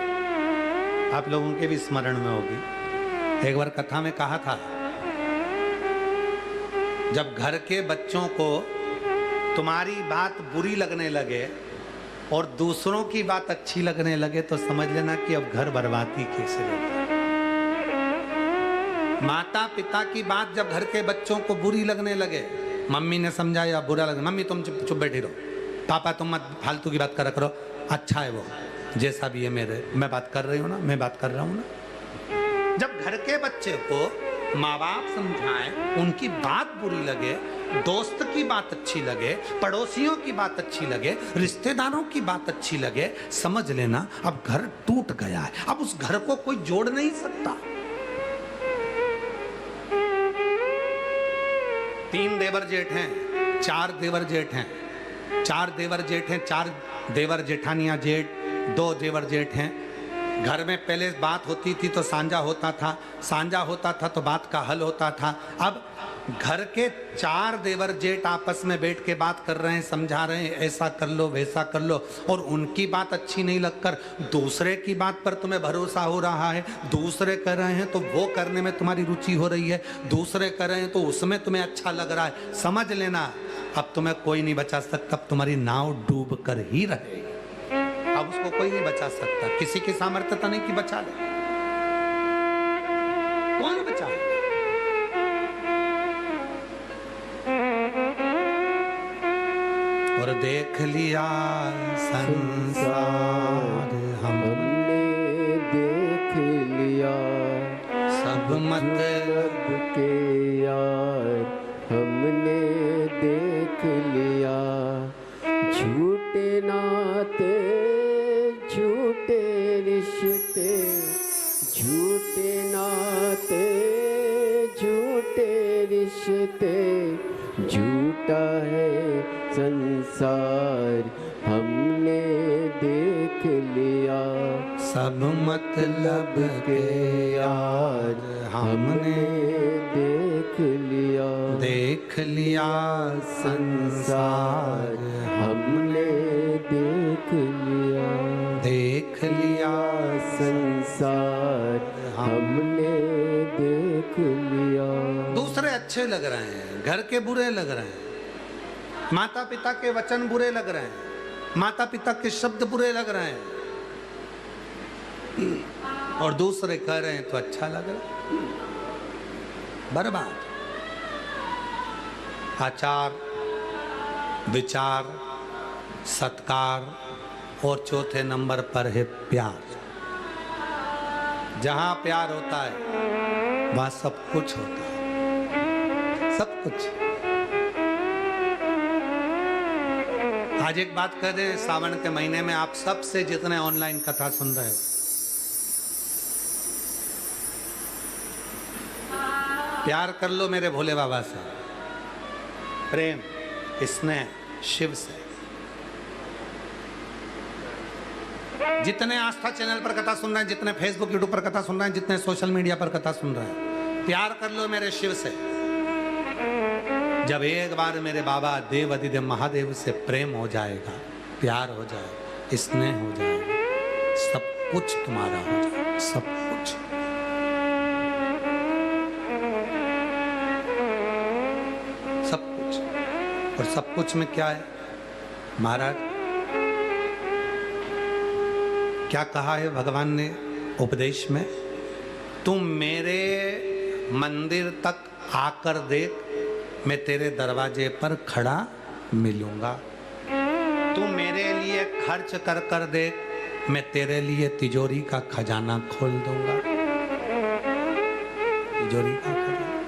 आप लोगों के भी स्मरण में होगी। एक बार कथा में कहा था, जब घर के बच्चों को तुम्हारी बात बुरी लगने लगे और दूसरों की बात अच्छी लगने लगे, तो समझ लेना कि अब घर बर्बादी कैसे होता है। माता पिता की बात जब घर के बच्चों को बुरी लगने लगे, मम्मी ने समझाया बुरा लगे, मम्मी तुम चुप चुप बैठी रहो, पापा तुम मत फालतू की बात कर करो, अच्छा है वो जैसा भी है, मैं बात कर रही हूँ ना, मैं बात कर रहा हूँ ना। जब घर के बच्चे को माँ बाप समझाएं, उनकी बात बुरी लगे, दोस्त की बात अच्छी लगे, पड़ोसियों की बात अच्छी लगे, रिश्तेदारों की बात अच्छी लगे, समझ लेना अब घर टूट गया है। अब उस घर को कोई जोड़ नहीं सकता। 3 देवर जेठ हैं, 4 देवर जेठ हैं, 4 देवर जेठ हैं, 4 देवर जेठानियां जेठ, 2 देवर जेठ हैं। घर में पहले बात होती थी तो सांझा होता था, सांझा होता था तो बात का हल होता था। अब घर के 4 देवर जेठ आपस में बैठ के बात कर रहे हैं, समझा रहे हैं, ऐसा कर लो वैसा कर लो, और उनकी बात अच्छी नहीं लगकर दूसरे की बात पर तुम्हें भरोसा हो रहा है। दूसरे कर रहे हैं तो वो करने में तुम्हारी रुचि हो रही है, दूसरे कर रहे हैं तो उसमें तुम्हें अच्छा लग रहा है। समझ लेना अब तुम्हें कोई नहीं बचा सकता, अब तुम्हारी नाव डूब कर ही रहेगी। अब उसको कोई नहीं बचा सकता, किसी की सामर्थ्यता नहीं कि बचा ले, कौन बचा? और देख लिया संसार हमने, देख लिया सब मतलब के यार हमने देख लिया। झूठे नाते झूठे रिश्ते, झूठे नाते मतलब के यार हमने देख लिया संसार हमने देख लिया संसार हमने देख लिया। दूसरे अच्छे लग रहे हैं, घर के बुरे लग रहे हैं, माता पिता के वचन बुरे लग रहे हैं, माता पिता के शब्द बुरे लग रहे हैं, और दूसरे कह रहे हैं तो अच्छा लग रहा है। बर्बाद। आचार, विचार, सत्कार, और चौथे नंबर पर है प्यार। जहां प्यार होता है वहां सब कुछ होता है, सब कुछ। आज एक बात कह दें, सावन के महीने में आप सबसे जितने ऑनलाइन कथा सुन रहे हो, प्यार कर लो मेरे भोले बाबा से, प्रेम, स्नेह शिव से। जितने आस्था चैनल पर कथा सुन रहे हैं, जितने फेसबुक यूट्यूब पर कथा सुन रहे हैं, जितने सोशल मीडिया पर कथा सुन रहे हैं, प्यार कर लो मेरे शिव से। जब एक बार मेरे बाबा देव अधिदेव महादेव से प्रेम हो जाएगा, प्यार हो जाएगा, स्नेह हो जाएगा, सब कुछ तुम्हारा हो जाएगा, सब कुछ। सब कुछ। और सब कुछ में क्या है महाराज? क्या कहा है भगवान ने उपदेश में? तुम मेरे मंदिर तक आकर देख, मैं तेरे दरवाजे पर खड़ा मिलूंगा। तू मेरे लिए खर्च कर कर देख, मैं तेरे लिए तिजोरी का खजाना खोल दूंगा। तिजोरी का खजाना।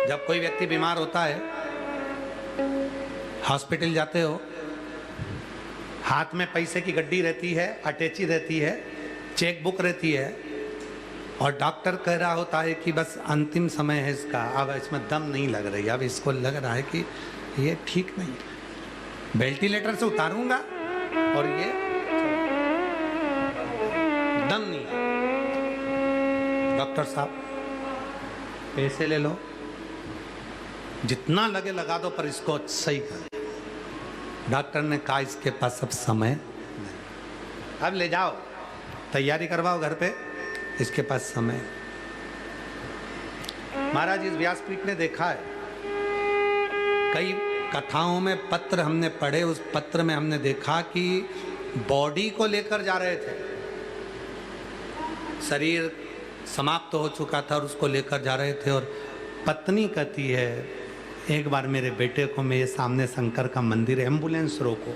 जब कोई व्यक्ति बीमार होता है, हॉस्पिटल जाते हो, हाथ में पैसे की गड्डी रहती है, अटैची रहती है, चेक बुक रहती है, और डॉक्टर कह रहा होता है कि बस अंतिम समय है इसका, अब इसमें दम नहीं लग रही, अब इसको लग रहा है कि ये ठीक नहीं है, वेंटिलेटर से उतारूंगा और ये दम नहीं है। डॉक्टर साहब पैसे ले लो, जितना लगे लगा दो, पर इसको सही कर। डॉक्टर ने कहा इसके पास अब समय नहीं, अब ले जाओ, तैयारी करवाओ घर पे, इसके पास समय। महाराज इस व्यासपीठ ने देखा है, कई कथाओं में पत्र हमने पढ़े, उस पत्र में हमने देखा कि बॉडी को लेकर जा रहे थे, शरीर समाप्त हो चुका था और उसको लेकर जा रहे थे, और पत्नी कहती है एक बार मेरे बेटे को, मैं ये सामने शंकर का मंदिर है, एम्बुलेंस रोको,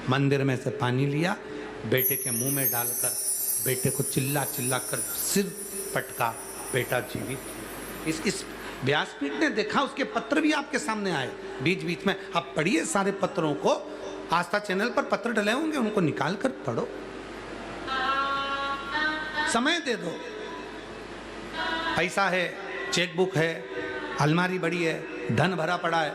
मंदिर में से पानी लिया, बेटे के मुंह में डालकर बेटे को चिल्ला चिल्ला कर सिर पटका, बेटा जीवित। इस व्यासपीठ ने देखा, उसके पत्र भी आपके सामने आए बीच बीच में। आप पढ़िए सारे पत्रों को, आस्था चैनल पर पत्र डले होंगे, उनको निकाल कर पढ़ो, समय दे दो। पैसा है, चेकबुक है, अलमारी बड़ी है, धन भरा पड़ा है,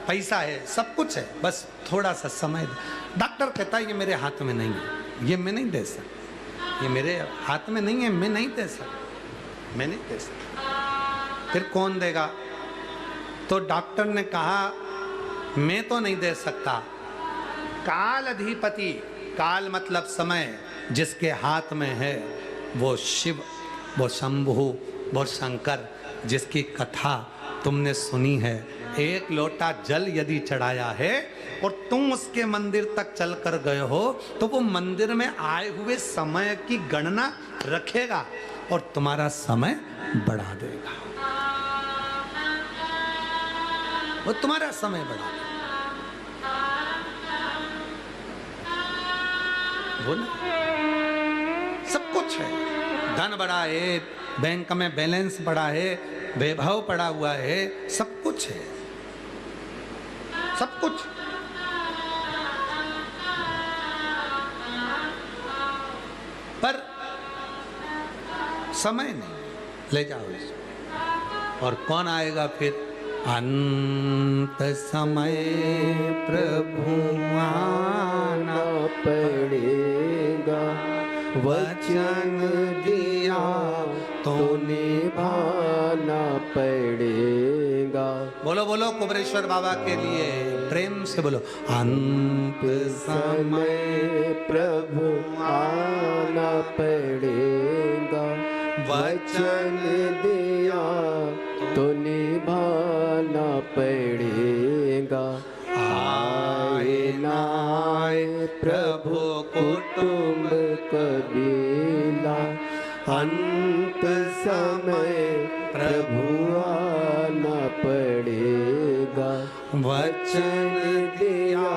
पैसा है, सब कुछ है, बस थोड़ा सा समय दो। डॉक्टर कहता है ये मेरे हाथ में नहीं है, ये मैं नहीं दे सकता, ये मेरे हाथ में नहीं है, मैं नहीं दे सकता, मैं नहीं दे सकता। फिर कौन देगा? तो डॉक्टर ने कहा मैं तो नहीं दे सकता, काल अधिपति, काल मतलब समय, जिसके हाथ में है वो शिव, वो शंभु, वो शंकर, जिसकी कथा तुमने सुनी है। एक लोटा जल यदि चढ़ाया है और तुम उसके मंदिर तक चल कर गए हो, तो वो मंदिर में आए हुए समय की गणना रखेगा और तुम्हारा समय बढ़ा देगा, वो तुम्हारा समय बढ़ा देगा। बोल, सब कुछ है, धन बढ़ा है, बैंक में बैलेंस बढ़ा है, वैभव पड़ा हुआ है, सब कुछ है, सब कुछ। पर समय नहीं, ले जाओ इसको। और कौन आएगा फिर? अंत समय प्रभु आना पड़ेगा, वचन दिया तो निभाना पड़ेगा। बोलो बोलो कुबरेश्वर बाबा के लिए प्रेम से बोलो, अंत समय प्रभु आना पड़ेगा, वचन दिया तो निभाना पड़ेगा। आए ना आए प्रभु कुटुंब कबीला, अंत समय प्रभु आना पड़ेगा, वचन दिया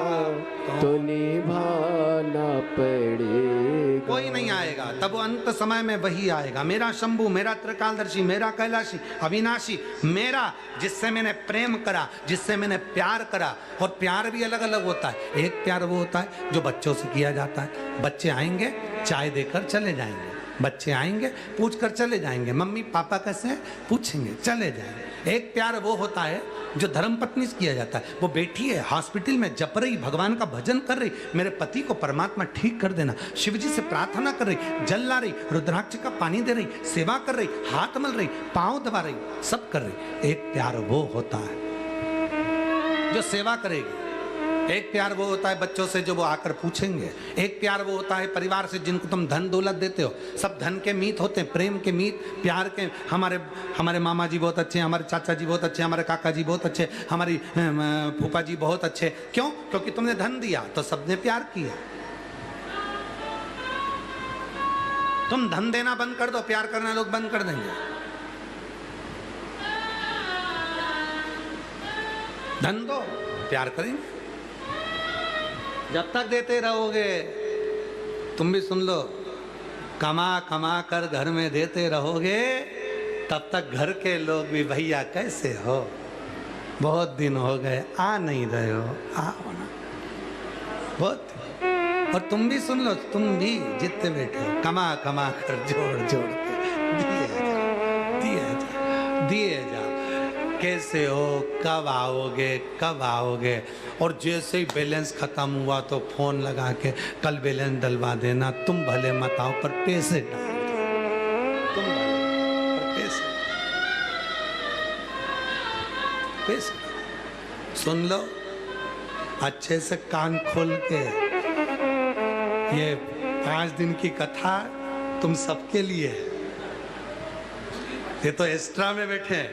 तो निभाना पड़ेगा। कोई नहीं आएगा, तब वो अंत समय में वही आएगा। मेरा शंभू, मेरा त्रिकालदर्शी, मेरा कैलाशी, अविनाशी, मेरा जिससे मैंने प्रेम करा, जिससे मैंने प्यार करा। और प्यार भी अलग अलग होता है। एक प्यार वो होता है जो बच्चों से किया जाता है। बच्चे आएंगे, चाय देकर चले जाएंगे। बच्चे आएंगे, पूछ कर चले जाएंगे, मम्मी पापा कैसे हैं, पूछेंगे, चले जाएंगे। एक प्यार वो होता है जो धर्मपत्नी से किया जाता है। वो बैठी है हॉस्पिटल में, जप रही, भगवान का भजन कर रही, मेरे पति को परमात्मा ठीक कर देना, शिव जी से प्रार्थना कर रही, जल ला रही, रुद्राक्ष का पानी दे रही, सेवा कर रही, हाथ मल रही, पांव दबा रही, सब कर रही। एक प्यार वो होता है जो सेवा करेगी। एक प्यार वो होता है बच्चों से जो वो आकर पूछेंगे। एक प्यार वो होता है परिवार से जिनको तुम धन दौलत देते हो। सब धन के मीत होते हैं, प्रेम के मीत, प्यार के। हमारे मामा जी बहुत अच्छे, हमारे चाचा जी बहुत अच्छे, हमारे काका जी बहुत अच्छे, हमारी फूफा जी बहुत अच्छे। क्यों? क्योंकि तुमने धन दिया तो सबने प्यार किया। तुम धन देना बंद कर दो, प्यार करना लोग बंद कर देंगे। धन दो, प्यार करेंगे। जब तक देते रहोगे, तुम भी सुन लो, कमा कमा कर घर में देते रहोगे, तब तक घर के लोग भी भैया कैसे हो, बहुत दिन हो गए आ नहीं रहे हो, आओ ना, बहुत। और तुम भी सुन लो, तुम भी जितने बैठे हो, कमा कमा कर जोड़ जोड़ के दिए जा। कैसे हो, कब आओगे, कब आओगे। और जैसे ही बैलेंस खत्म हुआ तो फोन लगा के कल बैलेंस डलवा देना। तुम भले मत आओ पर पैसे डाल दो, तुम भले पर पैसे सुन लो अच्छे से, कान खोल के। ये 5 दिन की कथा तुम सबके लिए है। ये तो एक्स्ट्रा में बैठे हैं,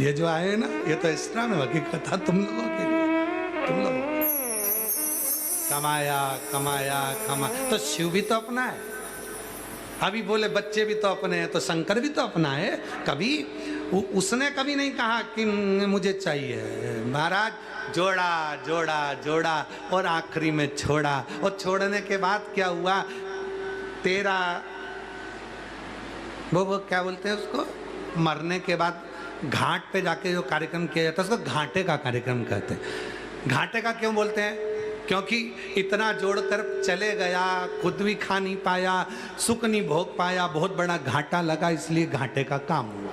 ये जो आए ना, ये तो एक्स्ट्रा में, बाकी कथा तुम लोगों के लिए, तुम लोग कमाया कमाया कमा। तो शिव भी तो अपना है। अभी बोले बच्चे भी तो अपने हैं, तो शंकर भी तो अपना है। कभी उसने कभी नहीं कहा कि मुझे चाहिए। महाराज जोड़ा जोड़ा जोड़ा और आखिरी में छोड़ा। और छोड़ने के बाद क्या हुआ, तेरा वो क्या बोलते हैं उसको, मरने के बाद घाट पे जाके जो कार्यक्रम किया जाता है उसको घाटे का कार्यक्रम कहते हैं। घाटे का क्यों बोलते हैं? क्योंकि इतना जोड़कर चले गया, खुद भी खा नहीं पाया, सुख नहीं भोग पाया, बहुत बड़ा घाटा लगा, इसलिए घाटे का काम हुआ।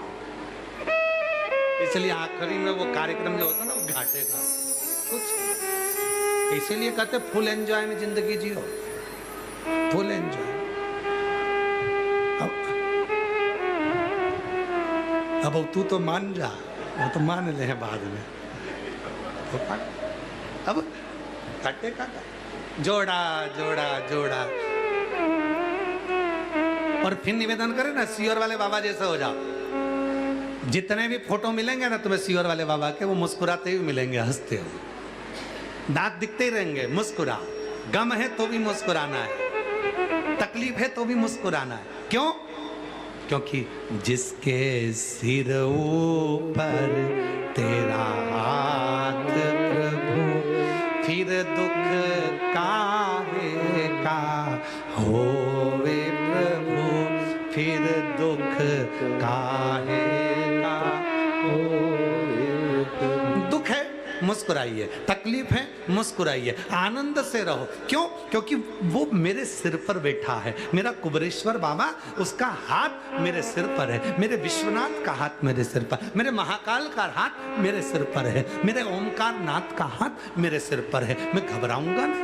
इसलिए आखिरी में वो कार्यक्रम जो होता है ना, वो घाटे का कुछ, इसीलिए कहते फुल एंजॉय में जिंदगी जियो, फुल एंजॉय। अब तू तो मान जा, वो तो मान ले हैं बाद में। अब घाटे का जोड़ा जोड़ा जोड़ा। और फिर निवेदन करें ना, सियोर वाले बाबा जैसे हो जाओ। जितने भी फोटो मिलेंगे ना तुम्हें सियोर वाले बाबा के, वो मुस्कुराते हुए मिलेंगे, हंसते हो, दांत दिखते ही रहेंगे। मुस्कुरा, गम है तो भी मुस्कुराना है, तकलीफ है तो भी मुस्कुराना है। क्यों? क्योंकि जिसके सिर ऊपर तेरा हाथ प्रभु, फिर दुख काहे का होवे प्रभु, फिर दुख काहे का होवे। दुख है मुस्कुराइए, तकलीफ है मुस्कुराइए, आनंद से रहो। क्यों? क्योंकि वो मेरे सिर पर बैठा है, मेरा कुबरेश्वर बाबा, उसका हाथ मेरे सिर पर है, मेरे विश्वनाथ का हाथ मेरे सिर पर, मेरे महाकाल का हाथ मेरे सिर पर है, मेरे ओमकार नाथ का हाथ मेरे सिर पर है। मैं घबराऊंगा नहीं,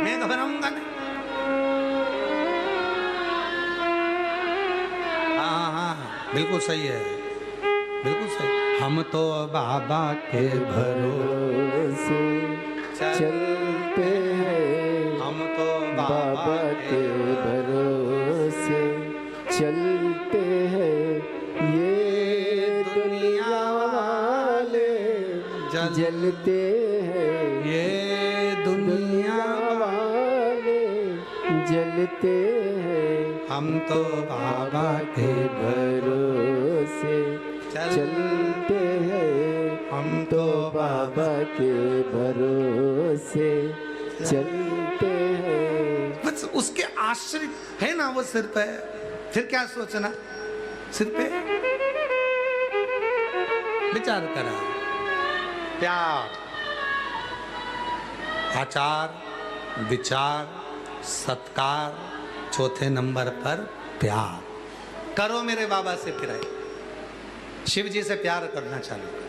मैं घबराऊंगा नहीं। हाँ, बिल्कुल सही है, बिल्कुल सही। हम तो बाबा के भरोसे चलते हैं, हम तो बाबा के भरोसे चलते हैं। ये दुनिया वाले जलते हैं, ये दुनिया वाले जलते हैं। हम तो बाबा के भरोसे चलते हैं, हम तो बाबा के भरोसे चलते हैं। बस उसके आश्रित है ना वो सिर पे, फिर क्या सोचना, सिर पे विचार करा। प्यार, आचार, विचार, सत्कार, चौथे नंबर पर प्यार करो मेरे बाबा से। फिर आए शिव जी से प्यार करना चालू कर,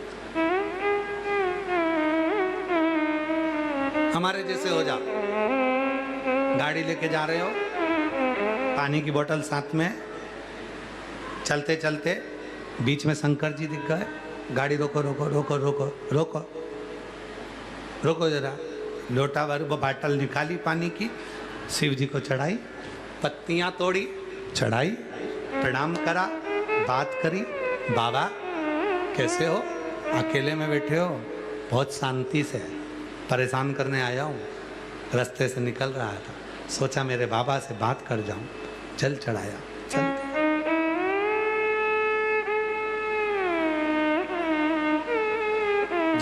हमारे जैसे हो जाओ। गाड़ी लेके जा रहे हो, पानी की बोतल साथ में, चलते चलते बीच में शंकर जी दिख गए, गाड़ी रोको रोको रोको रोको रोको रोको जरा, लोटा भर वो बाटल निकाली पानी की, शिव जी को चढ़ाई, पत्तियां तोड़ी, चढ़ाई, प्रणाम करा, बात करी। बाबा कैसे हो? अकेले में बैठे हो? बहुत शांति से, परेशान करने आया हूँ, रास्ते से निकल रहा था, सोचा मेरे बाबा से बात कर जाऊं, जल चढ़ाया, चल।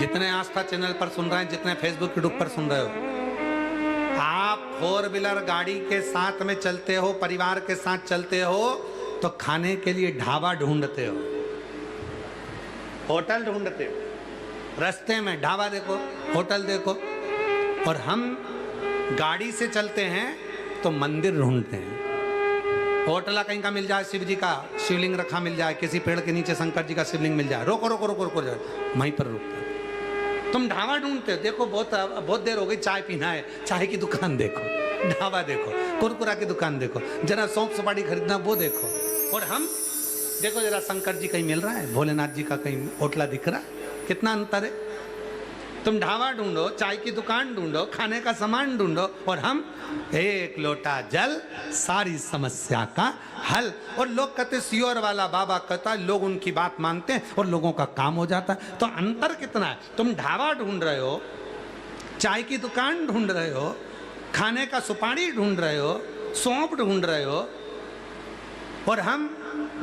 जितने आस्था चैनल पर सुन रहे हैं, जितने फेसबुक यूट्यूब पर सुन रहे हो, आप फोर व्हीलर गाड़ी के साथ में चलते हो, परिवार के साथ चलते हो, तो खाने के लिए ढाबा ढूंढते हो, होटल ढूंढते हो, रास्ते में ढाबा देखो, होटल देखो। और हम गाड़ी से चलते हैं तो मंदिर ढूंढते हैं। होटल कहीं का मिल जाए, शिव जी का शिवलिंग रखा मिल जाए, किसी पेड़ के नीचे शंकर जी का शिवलिंग मिल जाए, रोको रोको रोको रोको, वहीं पर रुकते। तुम ढाबा ढूंढते हो, देखो बहुत देर हो गई, चाय पीना है, चाय की दुकान देखो, ढाबा देखो, कुरकुरा की दुकान देखो, जरा सौंफ सुपारी खरीदना वो देखो। और हम देखो जरा शंकर जी कहीं मिल रहा है, भोलेनाथ जी का कहीं होटला दिख रहा है, कितना अंतर है। तुम ढाबा ढूंढो, चाय की दुकान ढूंढो, खाने का सामान ढूंढो, और हम एक लोटा जल, सारी समस्या का हल। और लोग कहते सियोर वाला बाबा कहता है, लोग उनकी बात मानते हैं और लोगों का काम हो जाता है। तो अंतर कितना है? तुम ढाबा ढूंढ रहे हो, चाय की दुकान ढूंढ रहे हो, खाने का सुपारी ढूंढ रहे हो, सौंप ढूंढ रहे हो, और हम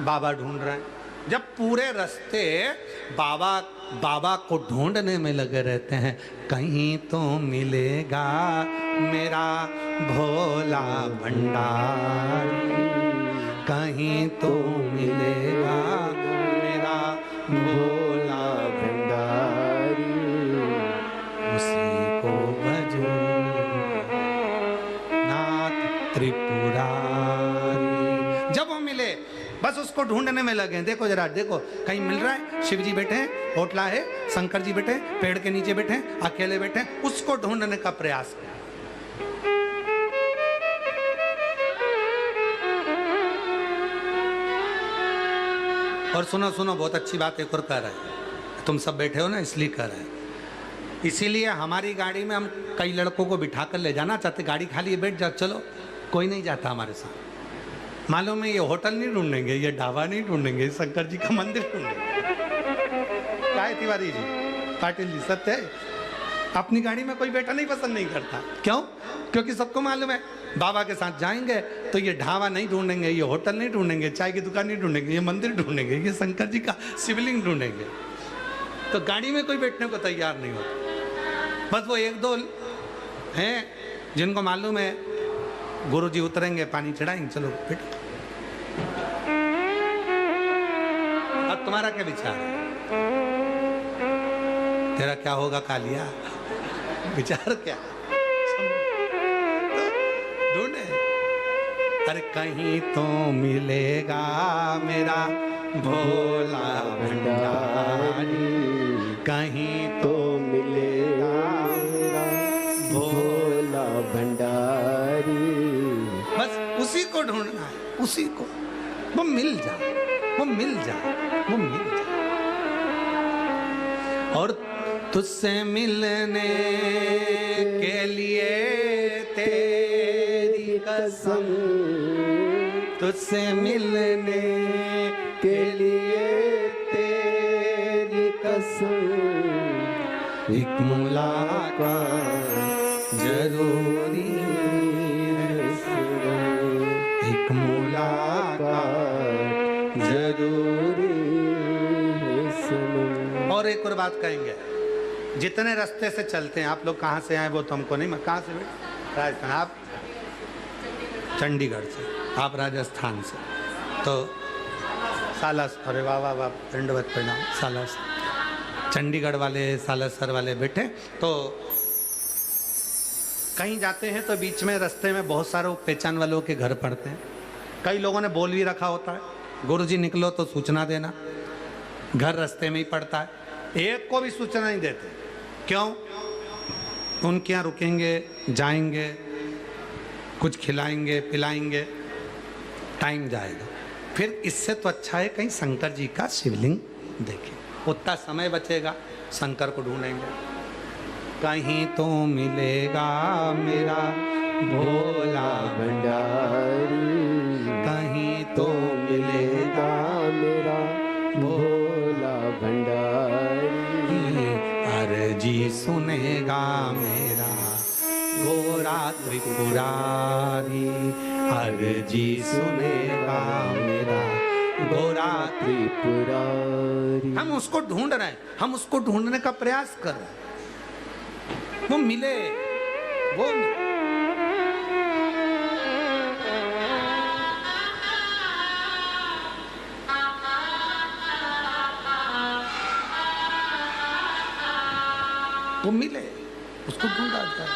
बाबा ढूंढ रहे हैं। जब पूरे रास्ते बाबा को ढूंढने में लगे रहते हैं, कहीं तो मिलेगा मेरा भोला भंडारी, कहीं तो मिलेगा मेरा भोला भंडारी, उसी को भजूं नाथ त्रिपुरारी। जब वो मिले, बस उसको ढूंढने में लगे। देखो जरा, देखो कहीं मिल रहा है, शिव जी बैठे हैं, होटला है, शंकर जी बैठे हैं, पेड़ के नीचे बैठे हैं, अकेले बैठे हैं, उसको ढूंढने का प्रयास करें। और सुनो सुनो, बहुत अच्छी बात एक और कह रहे हैं, तुम सब बैठे हो ना इसलिए कह रहे हैं। इसीलिए हमारी गाड़ी में हम कई लड़कों को बिठा कर ले जाना चाहते, गाड़ी खाली है, बैठ जाओ, चलो, कोई नहीं जाता हमारे साथ। मालूम है ये होटल नहीं ढूंढेंगे, ये ढाबा नहीं ढूंढेंगे, शंकर जी का मंदिर ढूंढेंगे। क्या है तिवारी जी, पाटिल जी, सत्य है, अपनी गाड़ी में कोई बैठा नहीं पसंद नहीं करता। क्यों? क्योंकि सबको मालूम है बाबा के साथ जाएंगे तो ये ढाबा नहीं ढूंढेंगे, ये होटल नहीं ढूंढेंगे, चाय की दुकान नहीं ढूंढेंगे, ये मंदिर ढूंढेंगे, ये शंकर जी का शिवलिंग ढूंढेंगे। तो गाड़ी में कोई बैठने को तैयार नहीं होता। बस वो एक दो हैं जिनको मालूम है गुरु जी उतरेंगे, पानी चढ़ाएंगे, चलो बैठो। अब तुम्हारा क्या विचार है? तेरा क्या होगा कालिया, विचार क्या, ढूंढे। अरे कहीं तो मिलेगा मेरा भोला भंडारी, कहीं तो मिलेगा मेरा भोला भंडारी। बस उसी को ढूंढना है, उसी को। वो मिल जा, वो मिल जा, वो मिल जा। और तुझसे मिलने के लिए तेरी कसम, तुझसे मिलने के लिए तेरी कसम, एक मुलाकात जरूरी है, एक मुलाकात जरूरी है सनम। और एक और बात कहेंगे, जितने रास्ते से चलते हैं, आप लोग कहाँ से आए वो तो हमको नहीं, मैं कहाँ से बेटे, राजस्थान, आप चंडीगढ़ से, आप राजस्थान से, तो सालास, अरे वाह वाह वाह, दंडवत प्रणाम, सालास, चंडीगढ़ वाले, सालासर वाले बेटे, तो कहीं जाते हैं तो बीच में रास्ते में बहुत सारे पहचान वालों के घर पड़ते हैं। कई लोगों ने बोल भी रखा होता है, गुरुजी निकलो तो सूचना देना, घर रास्ते में ही पड़ता है, एक को भी सूचना नहीं देते। क्यों? उनके यहाँ रुकेंगे, जाएंगे, कुछ खिलाएंगे पिलाएंगे, टाइम जाएगा। फिर इससे तो अच्छा है कहीं शंकर जी का शिवलिंग देखें, उतना समय बचेगा, शंकर को ढूंढेंगे। कहीं तो मिलेगा मेरा भोला भंडारी, कहीं तो मिलेगा मेरा भोला भंडारी। अर्जी सुनेगा मेरा गोरा त्रिपुरारी, अर्जी सुनेगा मेरा गोरा त्रिपुरारी। हम उसको ढूंढ रहे हैं, हम उसको ढूंढने का प्रयास कर रहे हैं, वो मिले, वो मिले। वो मिले, उसको ढूंढा जाए।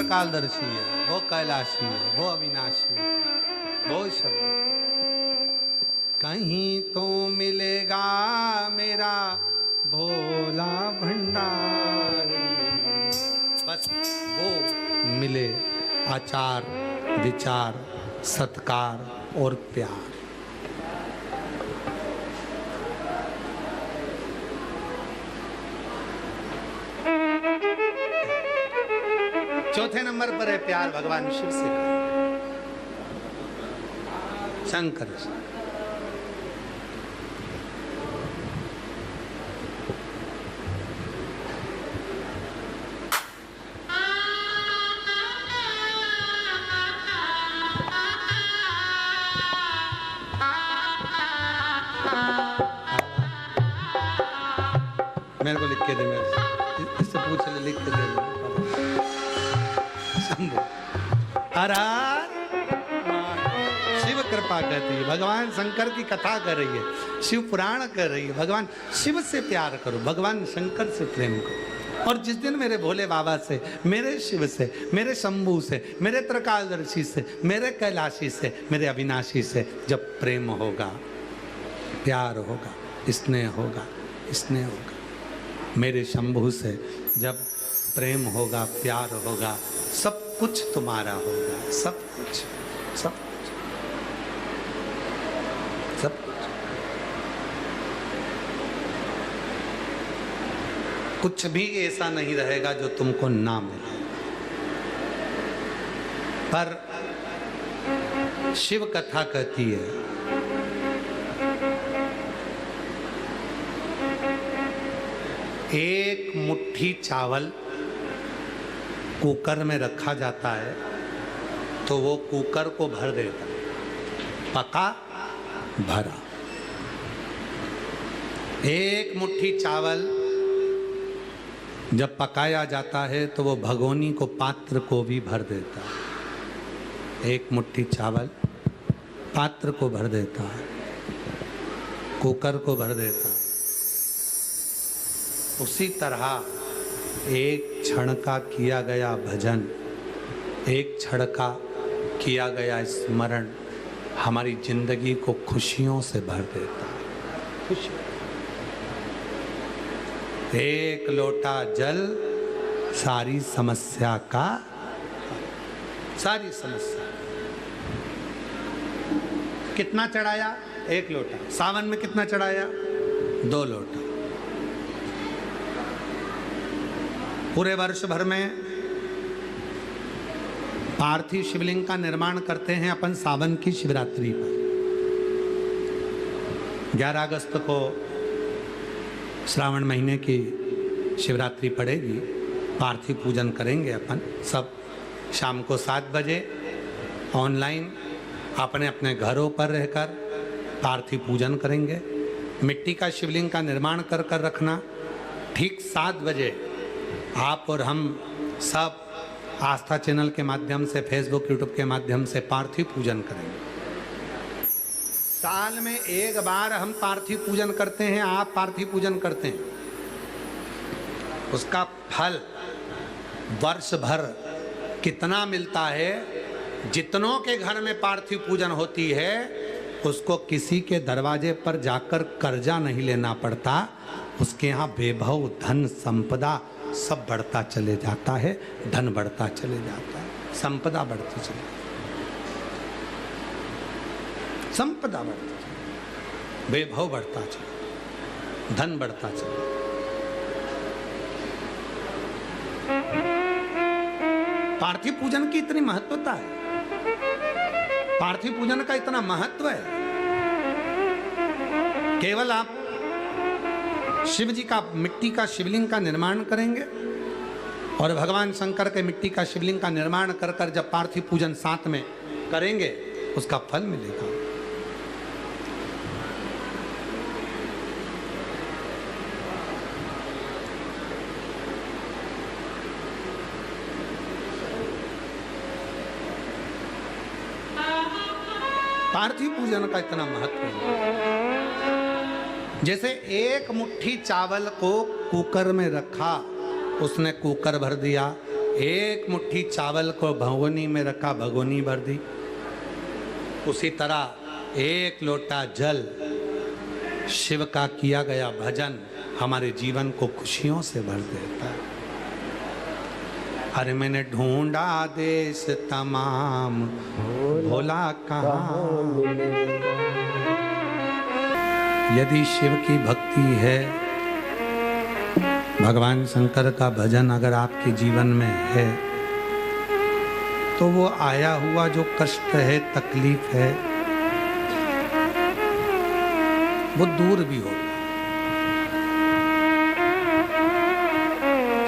कालदर्शी है, वो कैलाशी है, वो अविनाशी है, वो शब्द। कहीं तो मिलेगा मेरा भोला भंडारी, बस वो मिले, आचार विचार सत्कार और प्यार। चौथे नंबर पर है प्यार भगवान शिव से, शंकर से। मेरे को लिख के दे, मेरे से इससे पूछ ले, लिख के दे। शिव कृपा कहती है, भगवान शंकर की कथा कर रही है, शिव पुराण कर रही है। भगवान शिव से प्यार करो, भगवान शंकर से प्रेम करो। और जिस दिन मेरे भोले बाबा से, मेरे शिव से, मेरे शंभू से, मेरे त्रिकालदर्शी से, मेरे कैलाशी से, मेरे अविनाशी से जब प्रेम होगा, प्यार होगा, स्नेह होगा, स्नेह होगा, मेरे शंभू से जब प्रेम होगा, प्यार होगा, सब कुछ तुम्हारा होगा, सब कुछ, सब कुछ, सब कुछ। कुछ भी ऐसा नहीं रहेगा जो तुमको ना मिले। पर शिव कथा कहती है, एक मुट्ठी चावल कुकर में रखा जाता है तो वो कुकर को भर देता है, पका भरा। एक मुट्ठी चावल जब पकाया जाता है तो वो भगोनी को, पात्र को भी भर देता है। एक मुट्ठी चावल पात्र को भर देता है, कुकर को भर देता है। उसी तरह एक क्षण का किया गया भजन, एक क्षण का किया गया स्मरण हमारी जिंदगी को खुशियों से भर देता है। खुशी। एक लोटा जल सारी समस्या का, सारी समस्या। कितना चढ़ाया? एक लोटा। सावन में कितना चढ़ाया? 2 लोटा। पूरे वर्ष भर में पार्थिव शिवलिंग का निर्माण करते हैं अपन सावन की शिवरात्रि पर। 11 अगस्त को श्रावण महीने की शिवरात्रि पड़ेगी, पार्थिव पूजन करेंगे अपन सब। शाम को 7 बजे ऑनलाइन अपने अपने घरों पर रहकर पार्थिव पूजन करेंगे। मिट्टी का शिवलिंग का निर्माण कर कर रखना। ठीक 7 बजे आप और हम सब आस्था चैनल के माध्यम से, फेसबुक यूट्यूब के माध्यम से पार्थिव पूजन करेंगे। साल में एक बार हम पार्थिव पूजन करते हैं, आप पार्थिव पूजन करते हैं। उसका फल वर्ष भर कितना मिलता है? जितनों के घर में पार्थिव पूजन होती है उसको किसी के दरवाजे पर जाकर कर्जा नहीं लेना पड़ता। उसके यहाँ वैभव, धन, संपदा सब बढ़ता चले जाता है। धन बढ़ता चले जाता है, संपदा बढ़ती चले, संपदा बढ़ती चले, वैभव बढ़ता चले, धन बढ़ता चले। पार्थिव पूजन की इतनी महत्वता है, पार्थिव पूजन का इतना महत्व है। केवल आप शिव जी का मिट्टी का शिवलिंग का निर्माण करेंगे और भगवान शंकर के मिट्टी का शिवलिंग का निर्माण कर कर जब पार्थिव पूजन साथ में करेंगे उसका फल मिलेगा। पार्थिव पूजन का इतना महत्व है। जैसे एक मुट्ठी चावल को कुकर में रखा, उसने कुकर भर दिया। एक मुट्ठी चावल को भगोनी में रखा, भगोनी भर दी। उसी तरह एक लोटा जल, शिव का किया गया भजन हमारे जीवन को खुशियों से भर देता है। अरे मैंने ढूंढा देश तमाम, भोला कहाँ मिले। यदि शिव की भक्ति है, भगवान शंकर का भजन अगर आपके जीवन में है, तो वो आया हुआ जो कष्ट है, तकलीफ है, वो दूर भी होगा।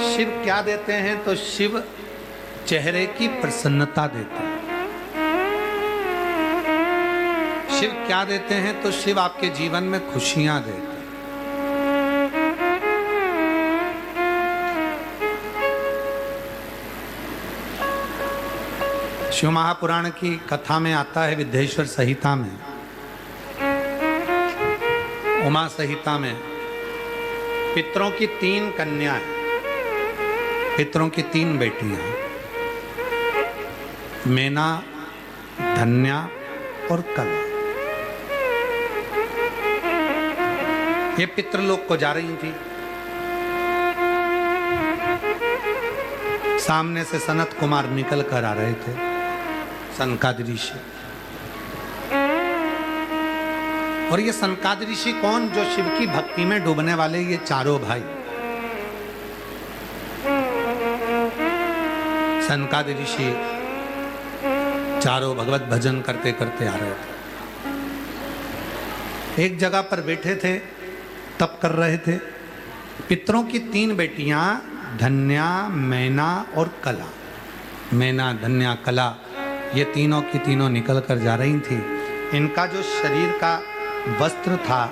शिव क्या देते हैं? तो शिव चेहरे की प्रसन्नता देते हैं। शिव क्या देते हैं? तो शिव आपके जीवन में खुशियां देते हैं। शिव महापुराण की कथा में आता है, विद्येश्वर संहिता में, उमा संहिता में, पितरों की 3 कन्याएं, पितरों की 3 बेटियां, मेना, धन्या और कला। ये पितृलोक को जा रही थी। सामने से सनत कुमार निकल कर आ रहे थे, सनकादिक ऋषि। और ये सनकादिक ऋषि कौन? जो शिव की भक्ति में डूबने वाले ये चारों भाई। सनकादिक ऋषि चारों भगवत भजन करते करते आ रहे थे। एक जगह पर बैठे थे, तप कर रहे थे। पितरों की 3 बेटियां धन्या, मैना और कला, मैना, धन्या, कला, ये तीनों की तीनों निकल कर जा रही थी। इनका जो शरीर का वस्त्र था,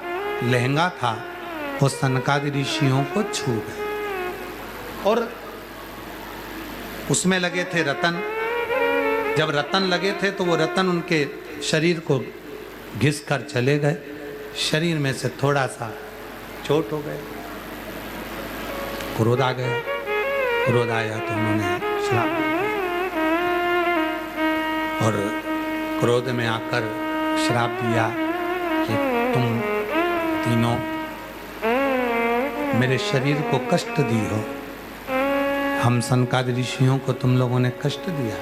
लहंगा था, वो सनकादि ऋषियों को छू गए और उसमें लगे थे रतन। जब रतन लगे थे तो वो रतन उनके शरीर को घिस कर चले गए। शरीर में से थोड़ा सा चोट हो गए, क्रोध आ गया। क्रोध आया तो उन्होंने श्राप दिया और क्रोध में आकर श्राप दिया कि तुम तीनों मेरे शरीर को कष्ट दी हो, हम सनकादि ऋषियों को तुम लोगों ने कष्ट दिया,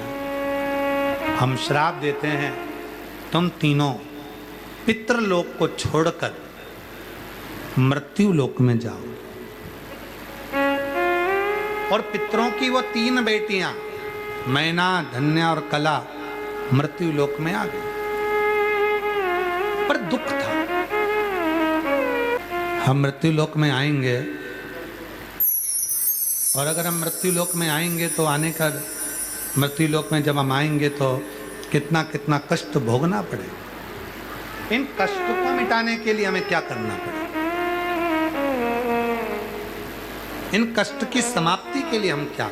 हम श्राप देते हैं तुम तीनों पितृलोक को छोड़कर मृत्यु लोक में जाओ। और पितरों की वो 3 बेटियां मैना, धन्या और कला मृत्यु लोक में आ गई। पर दुख था, हम मृत्यु लोक में आएंगे और अगर हम मृत्यु लोक में आएंगे तो आने का मृत्यु लोक में जब हम आएंगे तो कितना कितना कष्ट भोगना पड़ेगा। इन कष्टों को मिटाने के लिए हमें क्या करना पड़ेगा? इन कष्ट की समाप्ति के लिए हम क्या?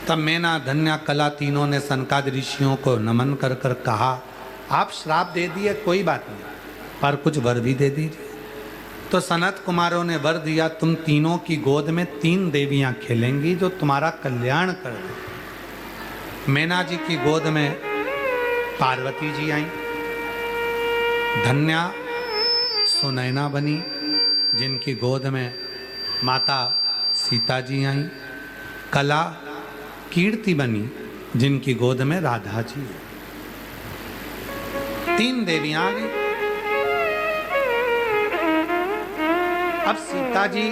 तब मैना, धन्या, कला तीनों ने सनकादि ऋषियों को नमन कर कर कहा, आप श्राप दे दिए कोई बात नहीं, पर कुछ वर भी दे दीजिए। तो सनत कुमारों ने वर दिया, तुम तीनों की गोद में 3 देवियां खेलेंगी जो तुम्हारा कल्याण कर दे। मैना जी की गोद में पार्वती जी आई, धन्या सुनैना बनी जिनकी गोद में माता सीता जी आई, कला कीर्ति बनी जिनकी गोद में राधा जी। 3 देवियां आ गई। अब सीता जी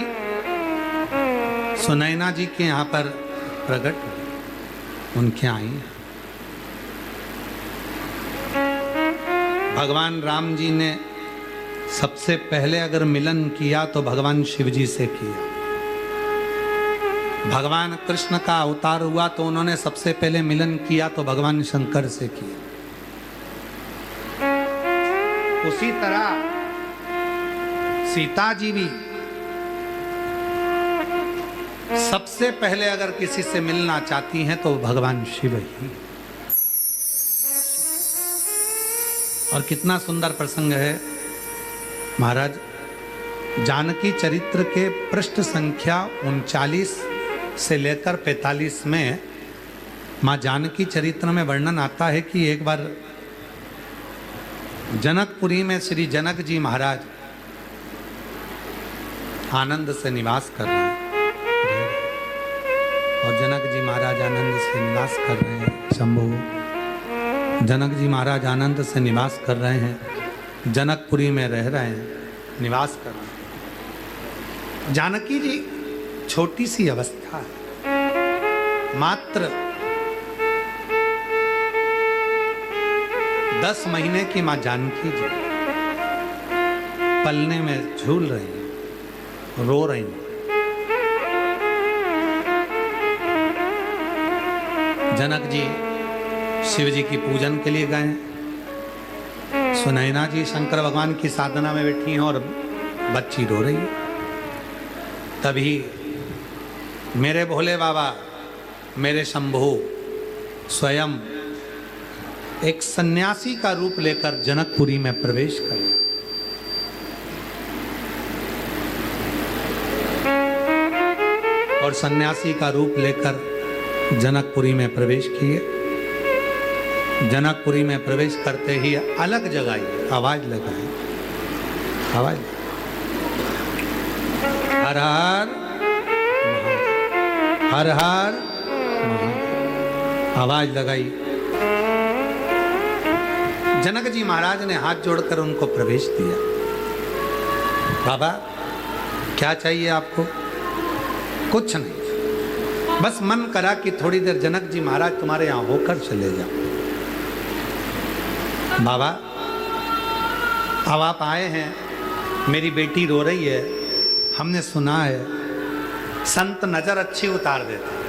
सुनैना जी के यहाँ पर प्रकट हुई, उनके आई। भगवान राम जी ने सबसे पहले अगर मिलन किया तो भगवान शिव जी से किया। भगवान कृष्ण का अवतार हुआ तो उन्होंने सबसे पहले मिलन किया तो भगवान शंकर से किया। उसी तरह सीता जी भी सबसे पहले अगर किसी से मिलना चाहती हैं तो भगवान शिव ही। और कितना सुंदर प्रसंग है महाराज। जानकी चरित्र के पृष्ठ संख्या 39 से लेकर 45 में माँ जानकी चरित्र में वर्णन आता है कि एक बार जनकपुरी में श्री जनक जी महाराज आनंद से निवास कर रहे हैं और जनक जी महाराज आनंद से निवास कर रहे हैं। शंभु जनक जी महाराज आनंद से निवास कर रहे हैं, जनकपुरी में रह रहे हैं, निवास कर रहे हैं। जानकी जी छोटी सी अवस्था है, मात्र 10 महीने की मां जानकी जी पलने में झूल रही हैं, रो रही हैं। जनक जी शिव जी की पूजन के लिए गए। सुनैना जी शंकर भगवान की साधना में बैठी हैं और बच्ची रो रही है। तभी मेरे भोले बाबा, मेरे शंभु स्वयं एक सन्यासी का रूप लेकर जनकपुरी में प्रवेश करे। और सन्यासी का रूप लेकर जनकपुरी में प्रवेश किए। जनकपुरी में प्रवेश करते ही अलग जगाई, आवाज लगाई, आवाज हर हर हर हर आवाज लगाई। जनक जी महाराज ने हाथ जोड़कर उनको प्रवेश दिया। बाबा क्या चाहिए आपको? कुछ नहीं, बस मन करा कि थोड़ी देर जनक जी महाराज तुम्हारे यहाँ होकर चले जाओ। बाबा अब आप आए हैं, मेरी बेटी रो रही है, हमने सुना है संत नजर अच्छी उतार देते हैं।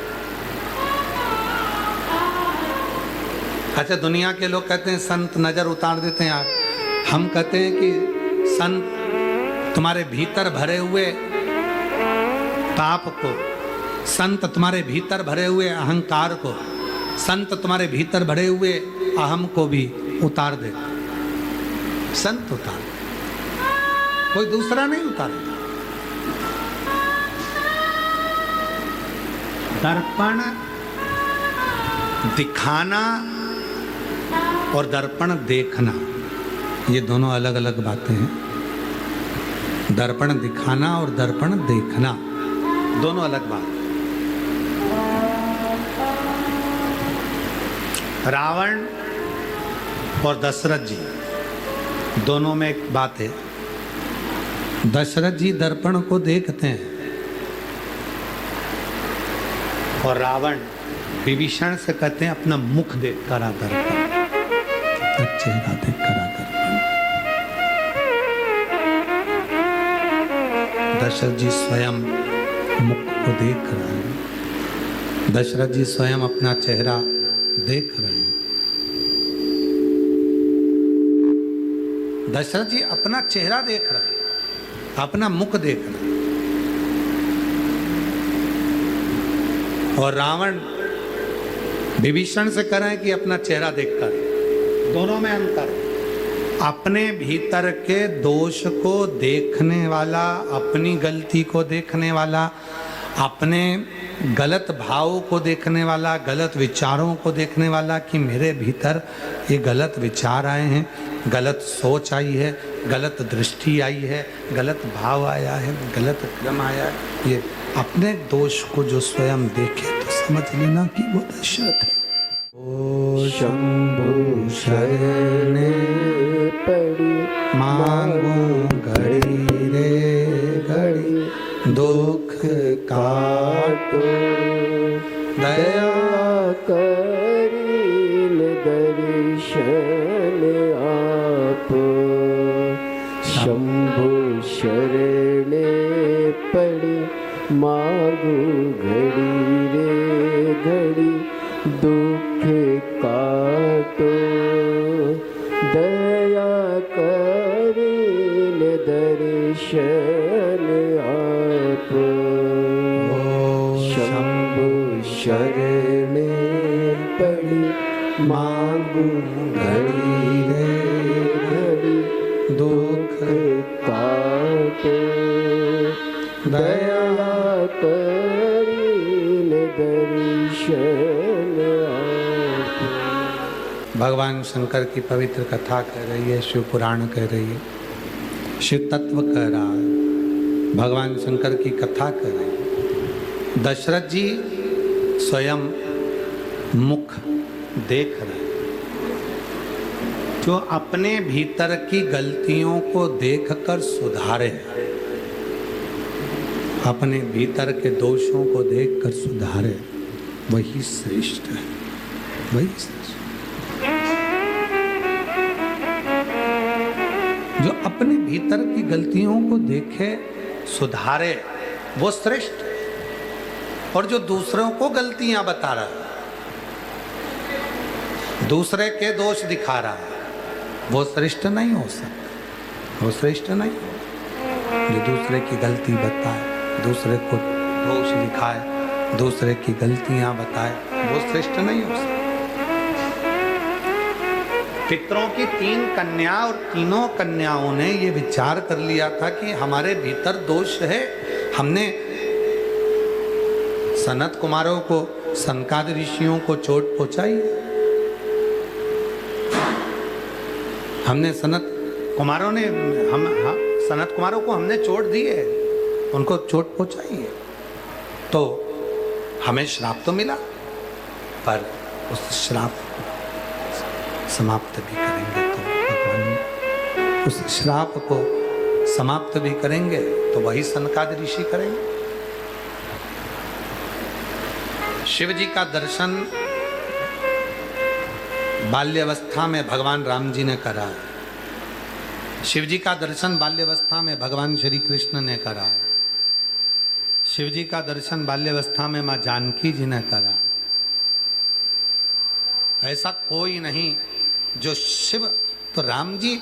अच्छा, दुनिया के लोग कहते हैं संत नजर उतार देते हैं, हम कहते हैं कि संत तुम्हारे भीतर भरे हुए पाप को, संत तुम्हारे भीतर भरे हुए अहंकार को, संत तुम्हारे भीतर भरे हुए अहम को भी उतार दे। संत उतार, कोई दूसरा नहीं उतारेगा। दर्पण दिखाना और दर्पण देखना, ये दोनों अलग अलग बातें हैं। दर्पण दिखाना और दर्पण देखना दोनों अलग बात। रावण और दशरथ जी दोनों में एक बात है। दशरथ जी दर्पण को देखते हैं और रावण विभीषण से कहते हैं अपना मुख देख कर आ दर्पण, चेहरा देख कर आ दर्पण। दशरथ जी स्वयं मुख को देख रहे हैं, दशरथ जी स्वयं अपना चेहरा देख रहे हैं। दशरथ जी अपना चेहरा देख रहे हैं, अपना मुख देख रहे हैं। और रावण विभीषण से कह रहे हैं कि अपना चेहरा देखकर। दोनों में अंतर है। अपने भीतर के दोष को देखने वाला, अपनी गलती को देखने वाला, अपने गलत भाव को देखने वाला, गलत विचारों को देखने वाला कि मेरे भीतर ये गलत विचार आए हैं, गलत सोच आई है, गलत दृष्टि आई है, गलत भाव आया है, गलत क्रम आया है। ये अपने दोष को जो स्वयं देखे तो समझ लेना कि वो दशरथ है। ओ शंभु शरणे पड़ी मांगू घड़ी रे घड़ी, दुख काटो दया करीन दर्शन आप। शंभु शरणे पड़ी मांगू घड़ी रे घड़ी, दुख काटो दया करीन दर्शन आप। शंभु शरणे पड़ी मांगू घड़ी रे घड़ी, दुख काटो दया करीन दर्शन आप। भगवान शंकर की पवित्र कथा कह रही है, शिव पुराण कह रही है, शिव तत्व कह रहा है, भगवान शंकर की कथा कह रही है। दशरथ जी स्वयं मुख देख रहे हैं, जो अपने भीतर की गलतियों को देखकर सुधारे, अपने भीतर के दोषों को देखकर सुधारे, वही श्रेष्ठ है, वही श्रेष्ठ। जो अपने भीतर की गलतियों को देखे, सुधारे, वो श्रेष्ठ। और जो दूसरों को गलतियां बता रहा है, दूसरे के दोष दिखा रहा है, वो श्रेष्ठ नहीं हो सकता, वो श्रेष्ठ नहीं हो। जो दूसरे की गलती बताए, दूसरे को दोष दिखाए, दूसरे की गलतियां बताए, वो श्रेष्ठ नहीं हो सकता। पितरों की 3 कन्या और तीनों कन्याओं ने ये विचार कर लिया था कि हमारे भीतर दोष है। हमने सनत कुमारों को, सनकादि ऋषियों को चोट पहुंचाई, हमने सनत कुमारों ने सनत कुमारों को हमने चोट दी है, उनको चोट पहुंचाई है, तो हमें श्राप तो मिला, पर उस श्राप समाप्त भी करेंगे तो भगवान उस श्राप को समाप्त भी करेंगे तो वही सनकादि ऋषि करेंगे। शिव जी का दर्शन बाल्यावस्था में भगवान राम जी ने करा है। शिव जी का दर्शन बाल्यावस्था में भगवान श्री कृष्ण ने करा है। शिव जी का दर्शन बाल्यावस्था में माँ जानकी जी ने करा। ऐसा कोई नहीं जो शिव, तो राम जी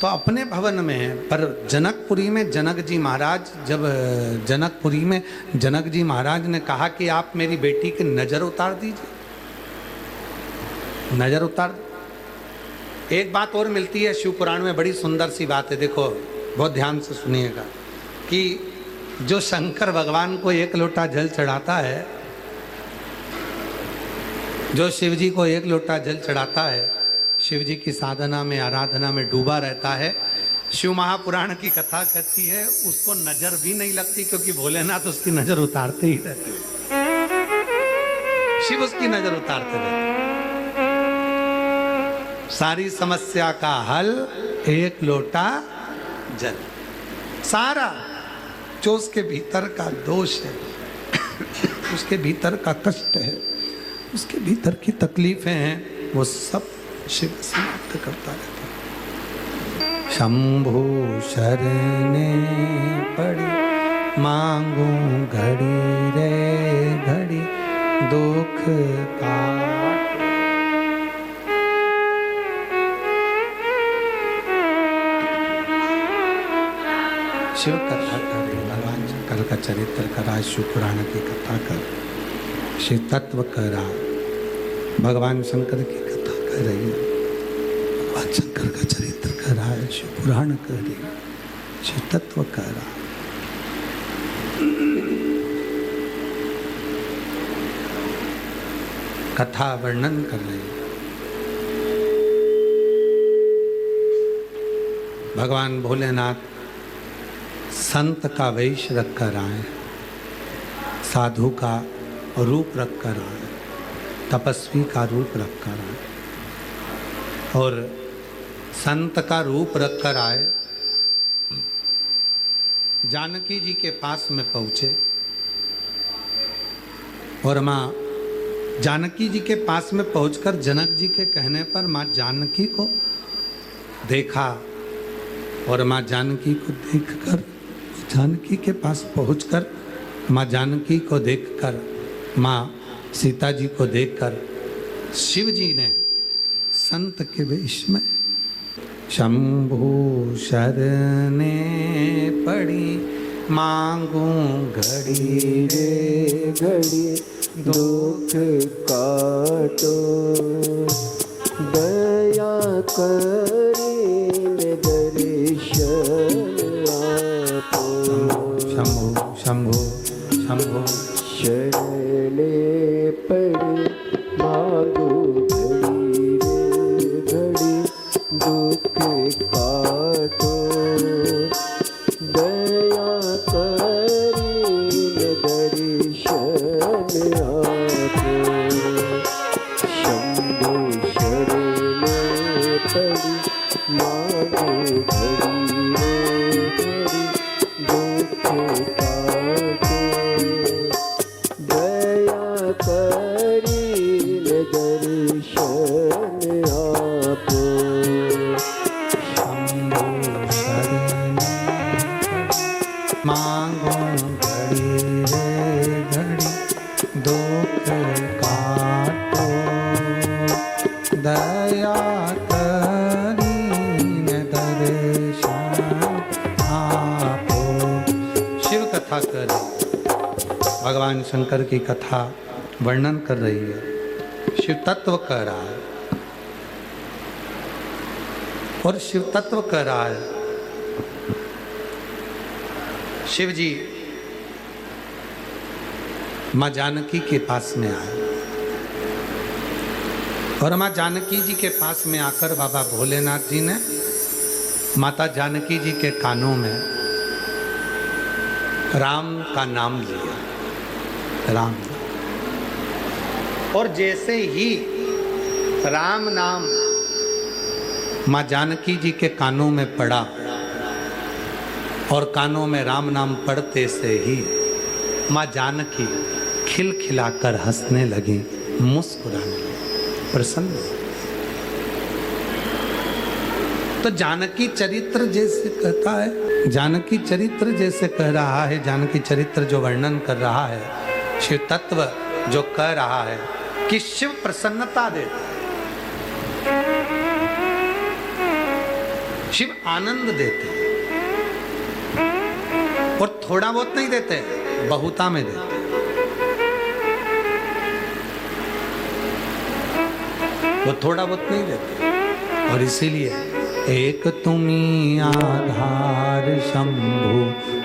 तो अपने भवन में है, पर जनकपुरी में जनक जी महाराज, जब जनकपुरी में जनक जी महाराज ने कहा कि आप मेरी बेटी की नजर उतार दीजिए, नजर उतार। एक बात और मिलती है शिव पुराण में, बड़ी सुंदर सी बात है, देखो बहुत ध्यान से सुनिएगा, कि जो शंकर भगवान को एक लोटा जल चढ़ाता है, जो शिव जी को एक लोटा जल चढ़ाता है, शिव जी की साधना में आराधना में डूबा रहता है, शिव महापुराण की कथा कहती है उसको नजर भी नहीं लगती, क्योंकि भोलेनाथ उसकी नजर उतारते ही रहते, शिव उसकी नजर उतारते रहते। सारी समस्या का हल एक लोटा जल, सारा जो उसके भीतर का दोष है, उसके भीतर का कष्ट है, उसके भीतर की तकलीफें हैं, वो सब शिव समाप्त करता रहता है। शंभु शरणे पड़ी मांगू घड़ी रे घड़ी दुख का। शिव कथा करे, भगवान शंकर का चरित्र करा, शिव पुराण की कथा कर, शिव तत्व करा, भगवान शंकर की कथा कर रही है, भगवान शंकर का चरित्र करा है, शिव पुराण कर रही है, शिव तत्व करा। कथा वर्णन कर रही है। भगवान भोलेनाथ संत का वेश रख कर आए, साधु का रूप रख कर आए, तपस्वी का रूप रख कर आए, और संत का रूप रख कर आए, जानकी जी के पास में पहुँचे, और माँ जानकी जी के पास में पहुंचकर जनक जी के कहने पर माँ जानकी को देखा, और माँ जानकी को देखकर, जानकी के पास पहुंचकर माँ जानकी को देखकर, माँ सीता जी को देखकर शिव जी ने संत के वेश में शंभु शरणे पड़ी मांगू घड़ी रे घड़ी दुख काटो दया करीने दर्शन आपो। शंभु शंभु शंभु शरणे पड़ी मांगू घड़ी रे घड़ी दुख काटो दया करीने दर्शन आपो। शंभु शरणे पड़ी मांगू घड़ी रे घड़ी दुख काटो दया करीने दर्शन आपो। शंभु शरणे मांगो घड़ी रे घड़ी दुख काटो दया करीने दर्शन आपो। शिव कथा कर, भगवान शंकर की कथा वर्णन कर रही है, शिव तत्व कह रहा है, और शिव तत्व कह रहा है। शिव जी माँ जानकी के पास में आए, और माँ जानकी जी के पास में आकर बाबा भोलेनाथ जी ने माता जानकी जी के कानों में राम का नाम लिया, राम। और जैसे ही राम नाम माँ जानकी जी के कानों में पड़ा, और कानों में राम नाम पढ़ते से ही माँ जानकी खिलखिलाकर हंसने लगी, मुस्कुराने लगी, प्रसन्न। तो जानकी चरित्र जैसे कहता है, जानकी चरित्र जैसे कह रहा है, जानकी चरित्र जो वर्णन कर रहा है, शिव तत्व जो कह रहा है कि शिव प्रसन्नता देता है, शिव आनंद देते हैं, और थोड़ा बहुत नहीं देते, बहुता में देते हैं। वो थोड़ा बहुत नहीं देते। और इसीलिए एक तुम्ही आधार शंभु,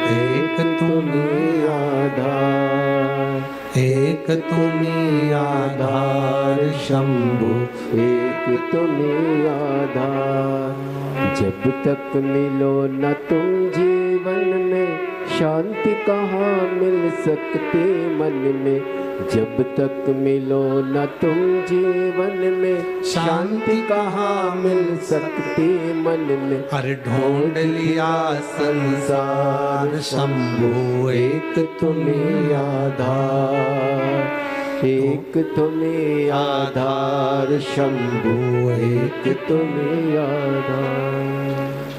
एक तुम्ही आधार, एक तुम्ही आधार शंभु, एक तुम्हें आधार। जब तक मिलो न तुम जीवन में, शांति कहाँ मिल सकती मन में। जब तक मिलो न तुम जीवन में, शांति कहाँ मिल सकती मन में। अरे ढूंढ लिया संसार शंभु, एक तुम्ही आधार, एक तुम्हें आधार शंभु, एक तुम्हें आधार।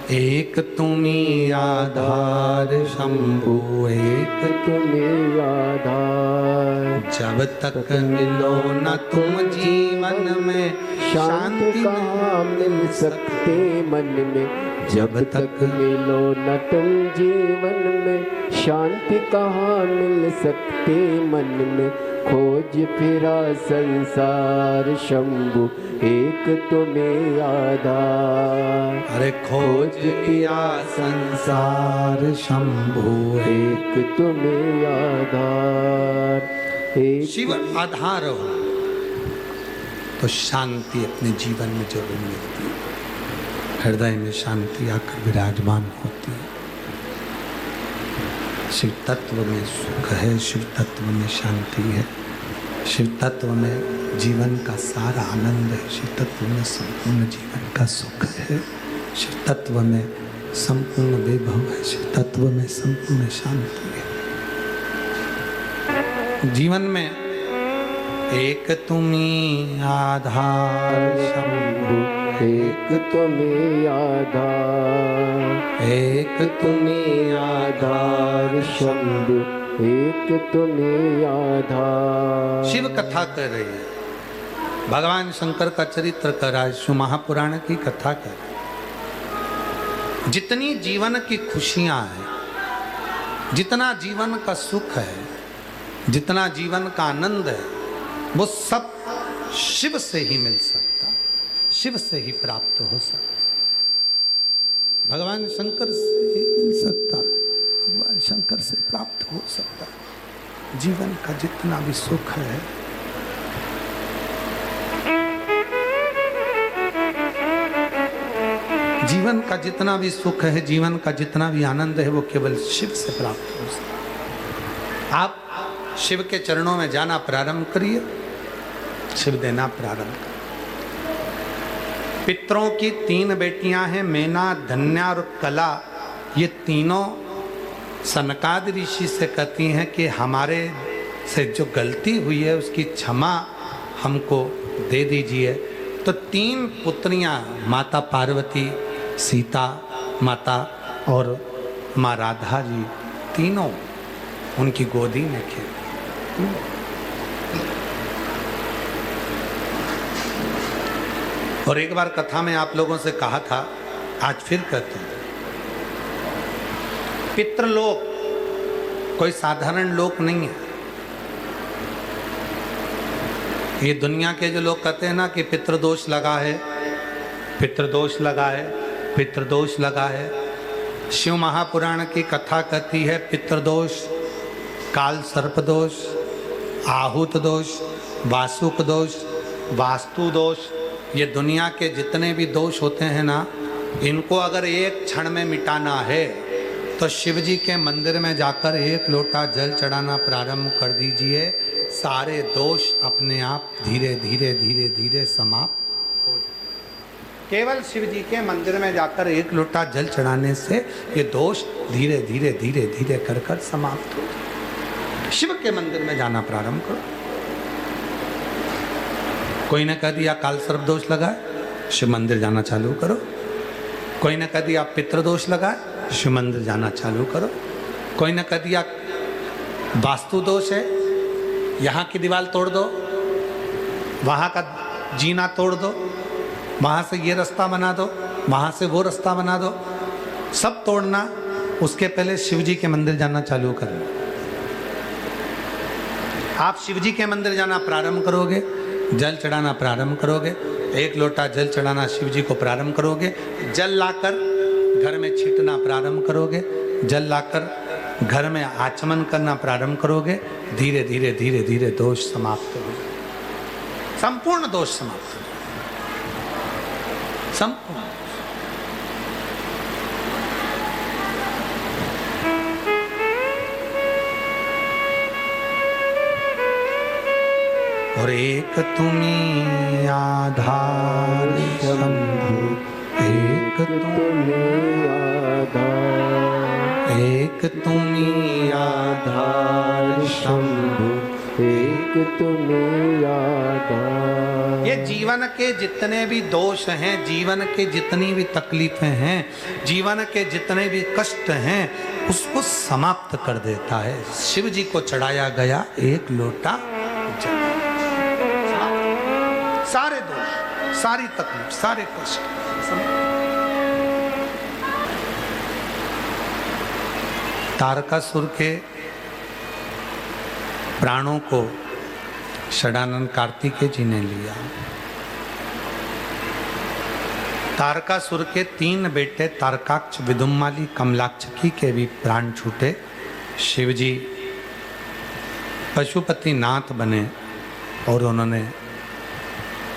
एक तुम्ही आधार शंभु, एक तुम्हें आधार। जब तक मिलो न तुम जीवन में, शांति कहाँ मिल सकते मन में। जब तक मिलो न तुम जीवन में, शांति कहाँ मिल सकते मन में। खोज फिरा संसार शंभु, एक तुम्हें आधार। अरे खोज लिया संसार शंभु, एक तुम्हें आधार। एक शिव आधार हो तो शांति अपने जीवन में जरूर मिलती है, हृदय में शांति आकर विराजमान होती है। शिव तत्व में सुख है, शिव तत्व में शांति है, शिव तत्व में जीवन का सारा आनंद है, शिव तत्व में संपूर्ण जीवन का सुख है, शिव तत्व में संपूर्ण वैभव है, शिव तत्व में संपूर्ण शांति है। जीवन में एक तुम्ही आधार शंभु, एक तुम्हें आधार। एक तुम्हें आधार शंभु, एक तुम्हें आधार। शिव कथा कर रही है, भगवान शंकर का चरित्र कर रहा है, शिव महापुराण की कथा कर रहा है। जितनी जीवन की खुशियां हैं, जितना जीवन का सुख है, जितना जीवन का आनंद है, वो सब शिव से ही मिल सकता, शिव से ही प्राप्त हो सकता, भगवान शंकर से ही मिल सकता, भगवान शंकर से प्राप्त हो सकता। जीवन का जितना भी सुख है, जीवन का जितना भी सुख है, जीवन का जितना भी आनंद है, वो केवल शिव से प्राप्त हो सकता। आप शिव के चरणों में जाना प्रारंभ करिए, शिव देना प्रारंभ करिए। पितरों की 3 बेटियां हैं, मैना, धन्या और कला। ये तीनों सनकादि ऋषि से कहती हैं कि हमारे से जो गलती हुई है उसकी क्षमा हमको दे दीजिए। तो 3 पुत्रियां, माता पार्वती, सीता माता और माँ राधा जी, तीनों उनकी गोदी में खेल। और एक बार कथा में आप लोगों से कहा था, आज फिर कहता हूं, पितृलोक कोई साधारण लोक नहीं है। ये दुनिया के जो लोग कहते हैं ना कि पितृदोष लगा है, पितृदोष लगा है, पितृदोष लगा है। शिव महापुराण की कथा कहती है पितृदोष, काल सर्प दोष, आहूत दोष, वासुक दोष, वास्तु दोष, ये दुनिया के जितने भी दोष होते हैं ना, इनको अगर एक क्षण में मिटाना है तो शिव जी के मंदिर में जाकर 1 लोटा जल चढ़ाना प्रारंभ कर दीजिए। सारे दोष अपने आप धीरे धीरे धीरे धीरे समाप्त हो जाए। केवल शिव जी के मंदिर में जाकर 1 लोटा जल चढ़ाने से ये दोष धीरे धीरे धीरे धीरे कर कर समाप्त हो जाए। शिव के मंदिर में जाना प्रारंभ करो। कोई ने कह दिया काल सर्प दोष लगा है, शिव मंदिर जाना चालू करो। कोई ने कह दिया पितृदोष लगा, शिव मंदिर जाना चालू करो। कोई ने कह दिया वास्तु दोष है, यहाँ की दीवार तोड़ दो, वहाँ का जीना तोड़ दो, वहाँ से ये रास्ता बना दो, वहाँ से वो रास्ता बना दो। सब तोड़ना, उसके पहले शिव जी के मंदिर जाना चालू करना। आप शिव जी के मंदिर जाना प्रारंभ करोगे, जल चढ़ाना प्रारंभ करोगे, 1 लोटा जल चढ़ाना शिव जी को प्रारंभ करोगे, जल लाकर घर में छींटना प्रारंभ करोगे, जल लाकर घर में आचमन करना प्रारंभ करोगे, धीरे धीरे धीरे धीरे दोष समाप्त हो, संपूर्ण दोष समाप्त हो, संपूर्ण। और एक तुम्ही आधार शंभु, एक तुम्ही आधार, एक तुम्ही आधार शंभु, एक तुम्ही आधार। ये जीवन के जितने भी दोष हैं, जीवन के जितनी भी तकलीफें हैं, जीवन के जितने भी कष्ट हैं, उसको समाप्त कर देता है शिव जी को चढ़ाया गया 1 लोटा जल। सारे दोष, सारी तकलीफ, सारे कष्ट। तारकासुर के प्राणों को षडानंद कार्तिकेय जी ने लिया। तारकासुर के 3 बेटे तारकाक्ष, विदुम्माली, कमलाक्षकी के भी प्राण छूटे। शिवजी पशुपति नाथ बने और उन्होंने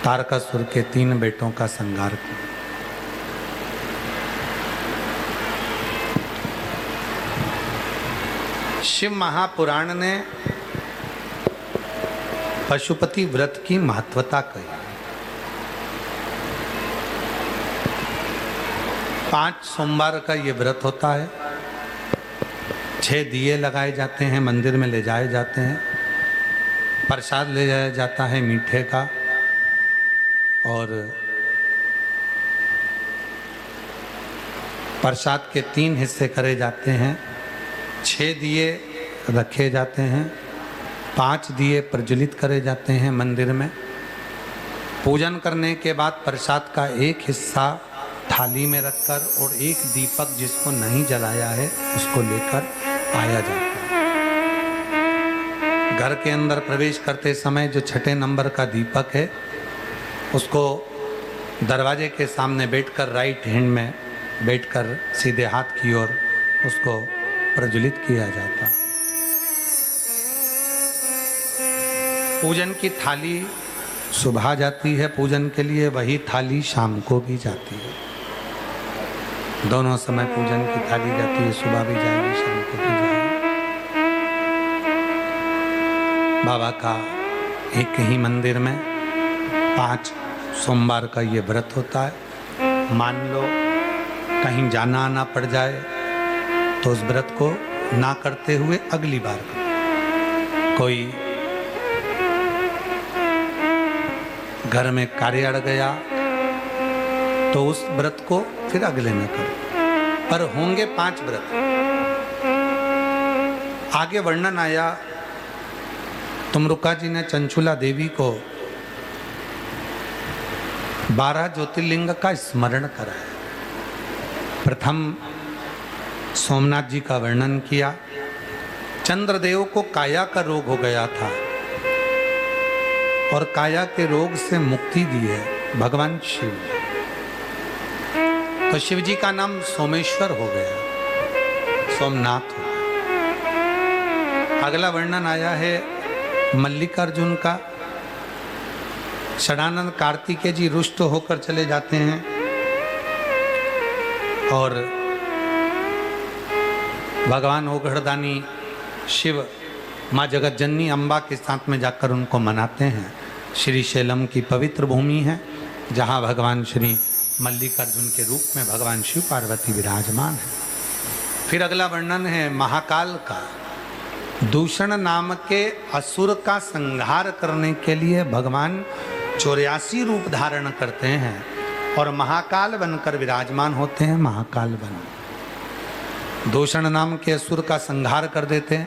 तारकासुर के 3 बेटों का संहार किया। शिव महापुराण ने पशुपति व्रत की महत्वता कही। 5 सोमवार का ये व्रत होता है। 6 दिए लगाए जाते हैं, मंदिर में ले जाए जाते हैं, प्रसाद ले जाया जाता है मीठे का, और प्रसाद के 3 हिस्से करे जाते हैं। 6 दिए रखे जाते हैं, 5 दिए प्रज्वलित करे जाते हैं मंदिर में। पूजन करने के बाद प्रसाद का 1 हिस्सा थाली में रखकर और 1 दीपक जिसको नहीं जलाया है उसको लेकर आया जाता है। घर के अंदर प्रवेश करते समय जो 6ठे नंबर का दीपक है उसको दरवाजे के सामने बैठकर राइट हैंड में बैठकर सीधे हाथ की ओर उसको प्रज्वलित किया जाता। पूजन की थाली सुबह जाती है पूजन के लिए, वही थाली शाम को भी जाती है। दोनों समय पूजन की थाली जाती है, सुबह भी जाएगी शाम को भी जाएगी। बाबा का एक ही मंदिर में 5 सोमवार का ये व्रत होता है। मान लो कहीं जाना आना पड़ जाए तो उस व्रत को ना करते हुए अगली बार करो। कोई घर में कार्य अड़ गया तो उस व्रत को फिर अगले में करो, पर होंगे 5 व्रत। आगे वर्णन आया, तुमरुका जी ने चंचुला देवी को 12 ज्योतिर्लिंग का स्मरण कराया। प्रथम सोमनाथ जी का वर्णन किया। चंद्रदेव को काया का रोग हो गया था और काया के रोग से मुक्ति दी है भगवान शिव। तो शिव जी का नाम सोमेश्वर हो गया, सोमनाथ हो गया। अगला वर्णन आया है मल्लिकार्जुन का। षडानंद कार्तिकेय जी रुष्ट होकर चले जाते हैं और भगवान ओघड़दानी शिव माँ जगतजननी अम्बा के साथ में जाकर उनको मनाते हैं। श्री शैलम की पवित्र भूमि है जहाँ भगवान श्री मल्लिकार्जुन के रूप में भगवान शिव पार्वती विराजमान है। फिर अगला वर्णन है महाकाल का। दूषण नाम के असुर का संहार करने के लिए भगवान 84 रूप धारण करते हैं और महाकाल बनकर विराजमान होते हैं। महाकाल बन दूषण नाम के असुर का संहार कर देते हैं।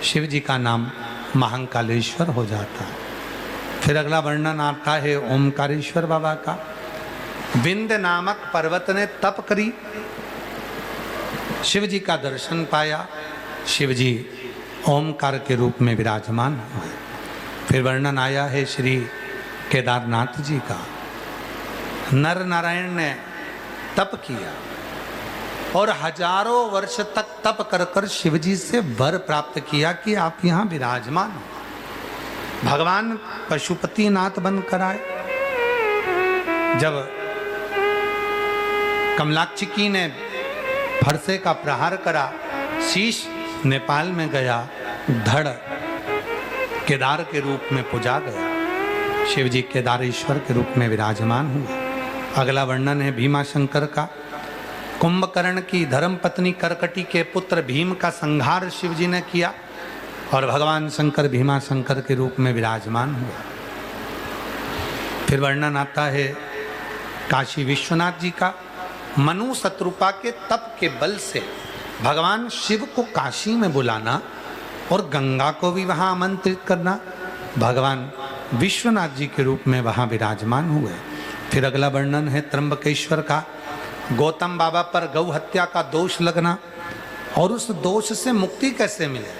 शिव जी का नाम महाकालेश्वर हो जाता है। फिर अगला वर्णन आता है ओमकारेश्वर बाबा का। विंध्य नामक पर्वत ने तप करी, शिव जी का दर्शन पाया, शिव जी ओमकार के रूप में विराजमान हुए। फिर वर्णन आया है श्री केदारनाथ जी का। नर नारायण ने तप किया और हजारों वर्ष तक तप कर कर शिव जी से वर प्राप्त किया कि आप यहाँ विराजमान हो। भगवान पशुपति नाथ बनकर आए। जब कमलाक्षिकी ने फरसे का प्रहार करा, शीश नेपाल में गया, धड़ केदार के रूप में पूजा गया। शिव जी केदारेश्वर के रूप में विराजमान हुए। अगला वर्णन है भीमाशंकर का। कुंभकर्ण की धर्मपत्नी करकटी के पुत्र भीम का संहार शिव जी ने किया और भगवान शंकर भीमाशंकर के रूप में विराजमान हुआ। फिर वर्णन आता है काशी विश्वनाथ जी का। मनु शत्रुपा के तप के बल से भगवान शिव को काशी में बुलाना और गंगा को भी वहां आमंत्रित करना, भगवान विश्वनाथ जी के रूप में वहां विराजमान हुए। फिर अगला वर्णन है त्र्यंबकेश्वर का। गौतम बाबा पर गौ हत्या का दोष लगना और उस दोष से मुक्ति कैसे मिले,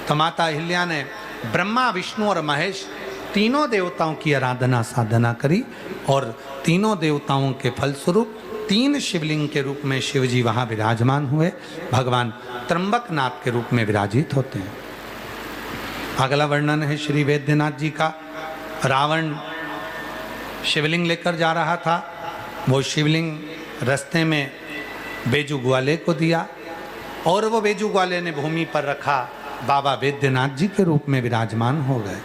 तो माता अहिल्या ने ब्रह्मा विष्णु और महेश तीनों देवताओं की आराधना साधना करी और तीनों देवताओं के फलस्वरूप 3 शिवलिंग के रूप में शिव जी वहाँ विराजमान हुए। भगवान त्र्यंबकनाथ के रूप में विराजित होते हैं। अगला वर्णन है श्री वैद्यनाथ जी का। रावण शिवलिंग लेकर जा रहा था, वो शिवलिंग रास्ते में बेजू ग्वाले को दिया और वो बेजू ग्वाले ने भूमि पर रखा, बाबा वैद्यनाथ जी के रूप में विराजमान हो गए।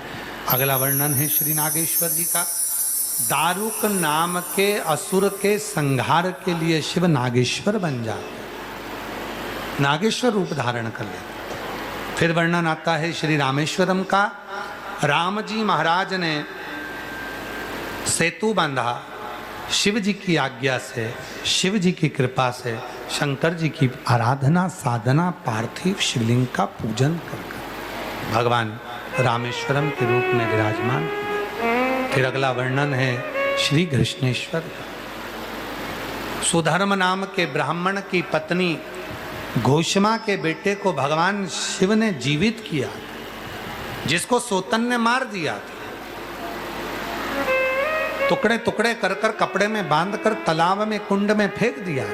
अगला वर्णन है श्री नागेश्वर जी का। दारुक नाम के असुर के संहार के लिए शिव नागेश्वर बन जाते, नागेश्वर रूप धारण कर लेते। फिर वर्णन आता है श्री रामेश्वरम का। राम जी महाराज ने सेतु बांधा, शिव जी की आज्ञा से, शिव जी की कृपा से, शंकर जी की आराधना साधना, पार्थिव शिवलिंग का पूजन कर भगवान रामेश्वरम के रूप में विराजमान। फिर अगला वर्णन है श्री कृष्णेश्वर का। सुधर्म नाम के ब्राह्मण की पत्नी घोषमा के बेटे को भगवान शिव ने जीवित किया, जिसको सोतन ने मार दिया था। टुकड़े टुकड़े कर कर कपड़े में बांधकर तालाब में कुंड में फेंक दिया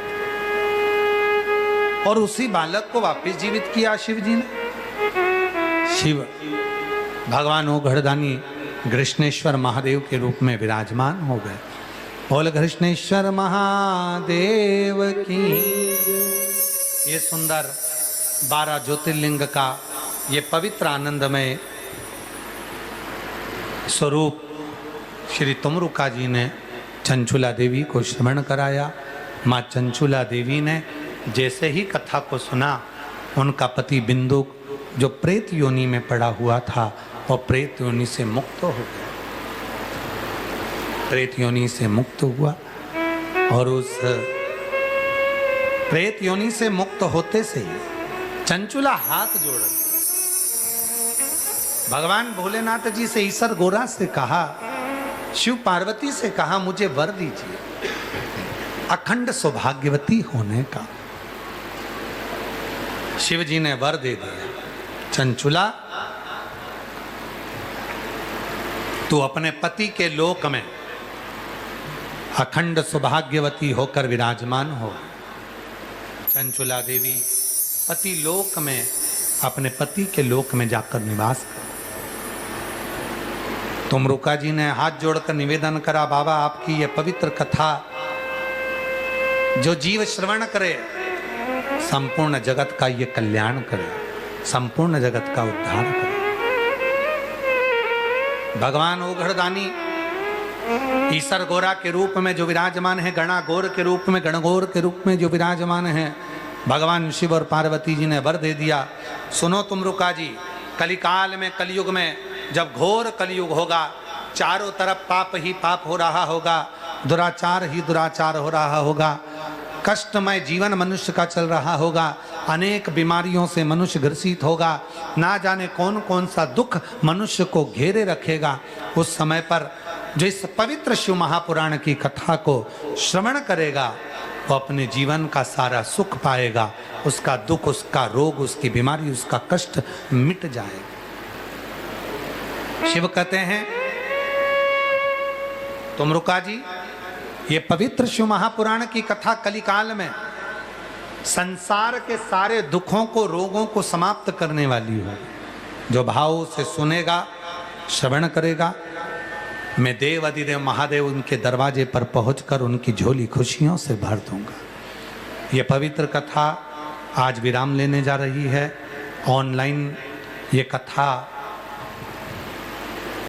और उसी बालक को वापस जीवित किया शिव जी ने। शिव भगवान ओघड़दानी कृष्णेश्वर महादेव के रूप में विराजमान हो गए। बोल कृष्णेश्वर महादेव की। ये सुंदर 12 ज्योतिर्लिंग का ये पवित्र आनंदमय स्वरूप श्री तुमरुका जी ने चंचुला देवी को श्रवण कराया। माँ चंचुला देवी ने जैसे ही कथा को सुना, उनका पति बिंदु जो प्रेत योनि में पड़ा हुआ था और प्रेत योनि से मुक्त हो गया, प्रेत योनि से मुक्त हुआ और उस प्रेत योनि से मुक्त होते से चंचुला हाथ जोड़ भगवान भोलेनाथ जी से, ईश्वर गोरा से कहा, शिव पार्वती से कहा, मुझे वर दीजिए अखंड सौभाग्यवती होने का। शिव जी ने वर दे दिया, चंचुला तू अपने पति के लोक में अखंड सौभाग्यवती होकर विराजमान हो। चंचुला देवी पति लोक में अपने पति के लोक में जाकर निवास कर। तुमरुका जी ने हाथ जोड़कर निवेदन करा, बाबा आपकी ये पवित्र कथा जो जीव श्रवण करे संपूर्ण जगत का ये कल्याण करे, संपूर्ण जगत का उद्धार करे। भगवान ओघड़दानी ईसर गोरा के रूप में जो विराजमान है, गणा गोर के रूप में, गणगोर के रूप में जो विराजमान है, भगवान शिव और पार्वती जी ने वर दे दिया। सुनो तुमरुका जी, कलिकाल में, कलयुग में जब घोर कलयुग होगा, चारों तरफ पाप ही पाप हो रहा होगा, दुराचार ही दुराचार हो रहा होगा, कष्टमय जीवन मनुष्य का चल रहा होगा, अनेक बीमारियों से मनुष्य ग्रसित होगा, ना जाने कौन कौन सा दुख मनुष्य को घेरे रखेगा। उस समय पर जो इस पवित्र शिव महापुराण की कथा को श्रवण करेगा वो अपने जीवन का सारा सुख पाएगा, उसका दुख, उसका रोग, उसकी बीमारी, उसका कष्ट मिट जाएगा। शिव कहते हैं तुम रुका जी, ये पवित्र शिव महापुराण की कथा कलिकाल में संसार के सारे दुखों को, रोगों को समाप्त करने वाली हो। जो भाव से सुनेगा, श्रवण करेगा, मैं देव अधिदेव महादेव उनके दरवाजे पर पहुंचकर उनकी झोली खुशियों से भर दूंगा। ये पवित्र कथा आज विराम लेने जा रही है। ऑनलाइन ये कथा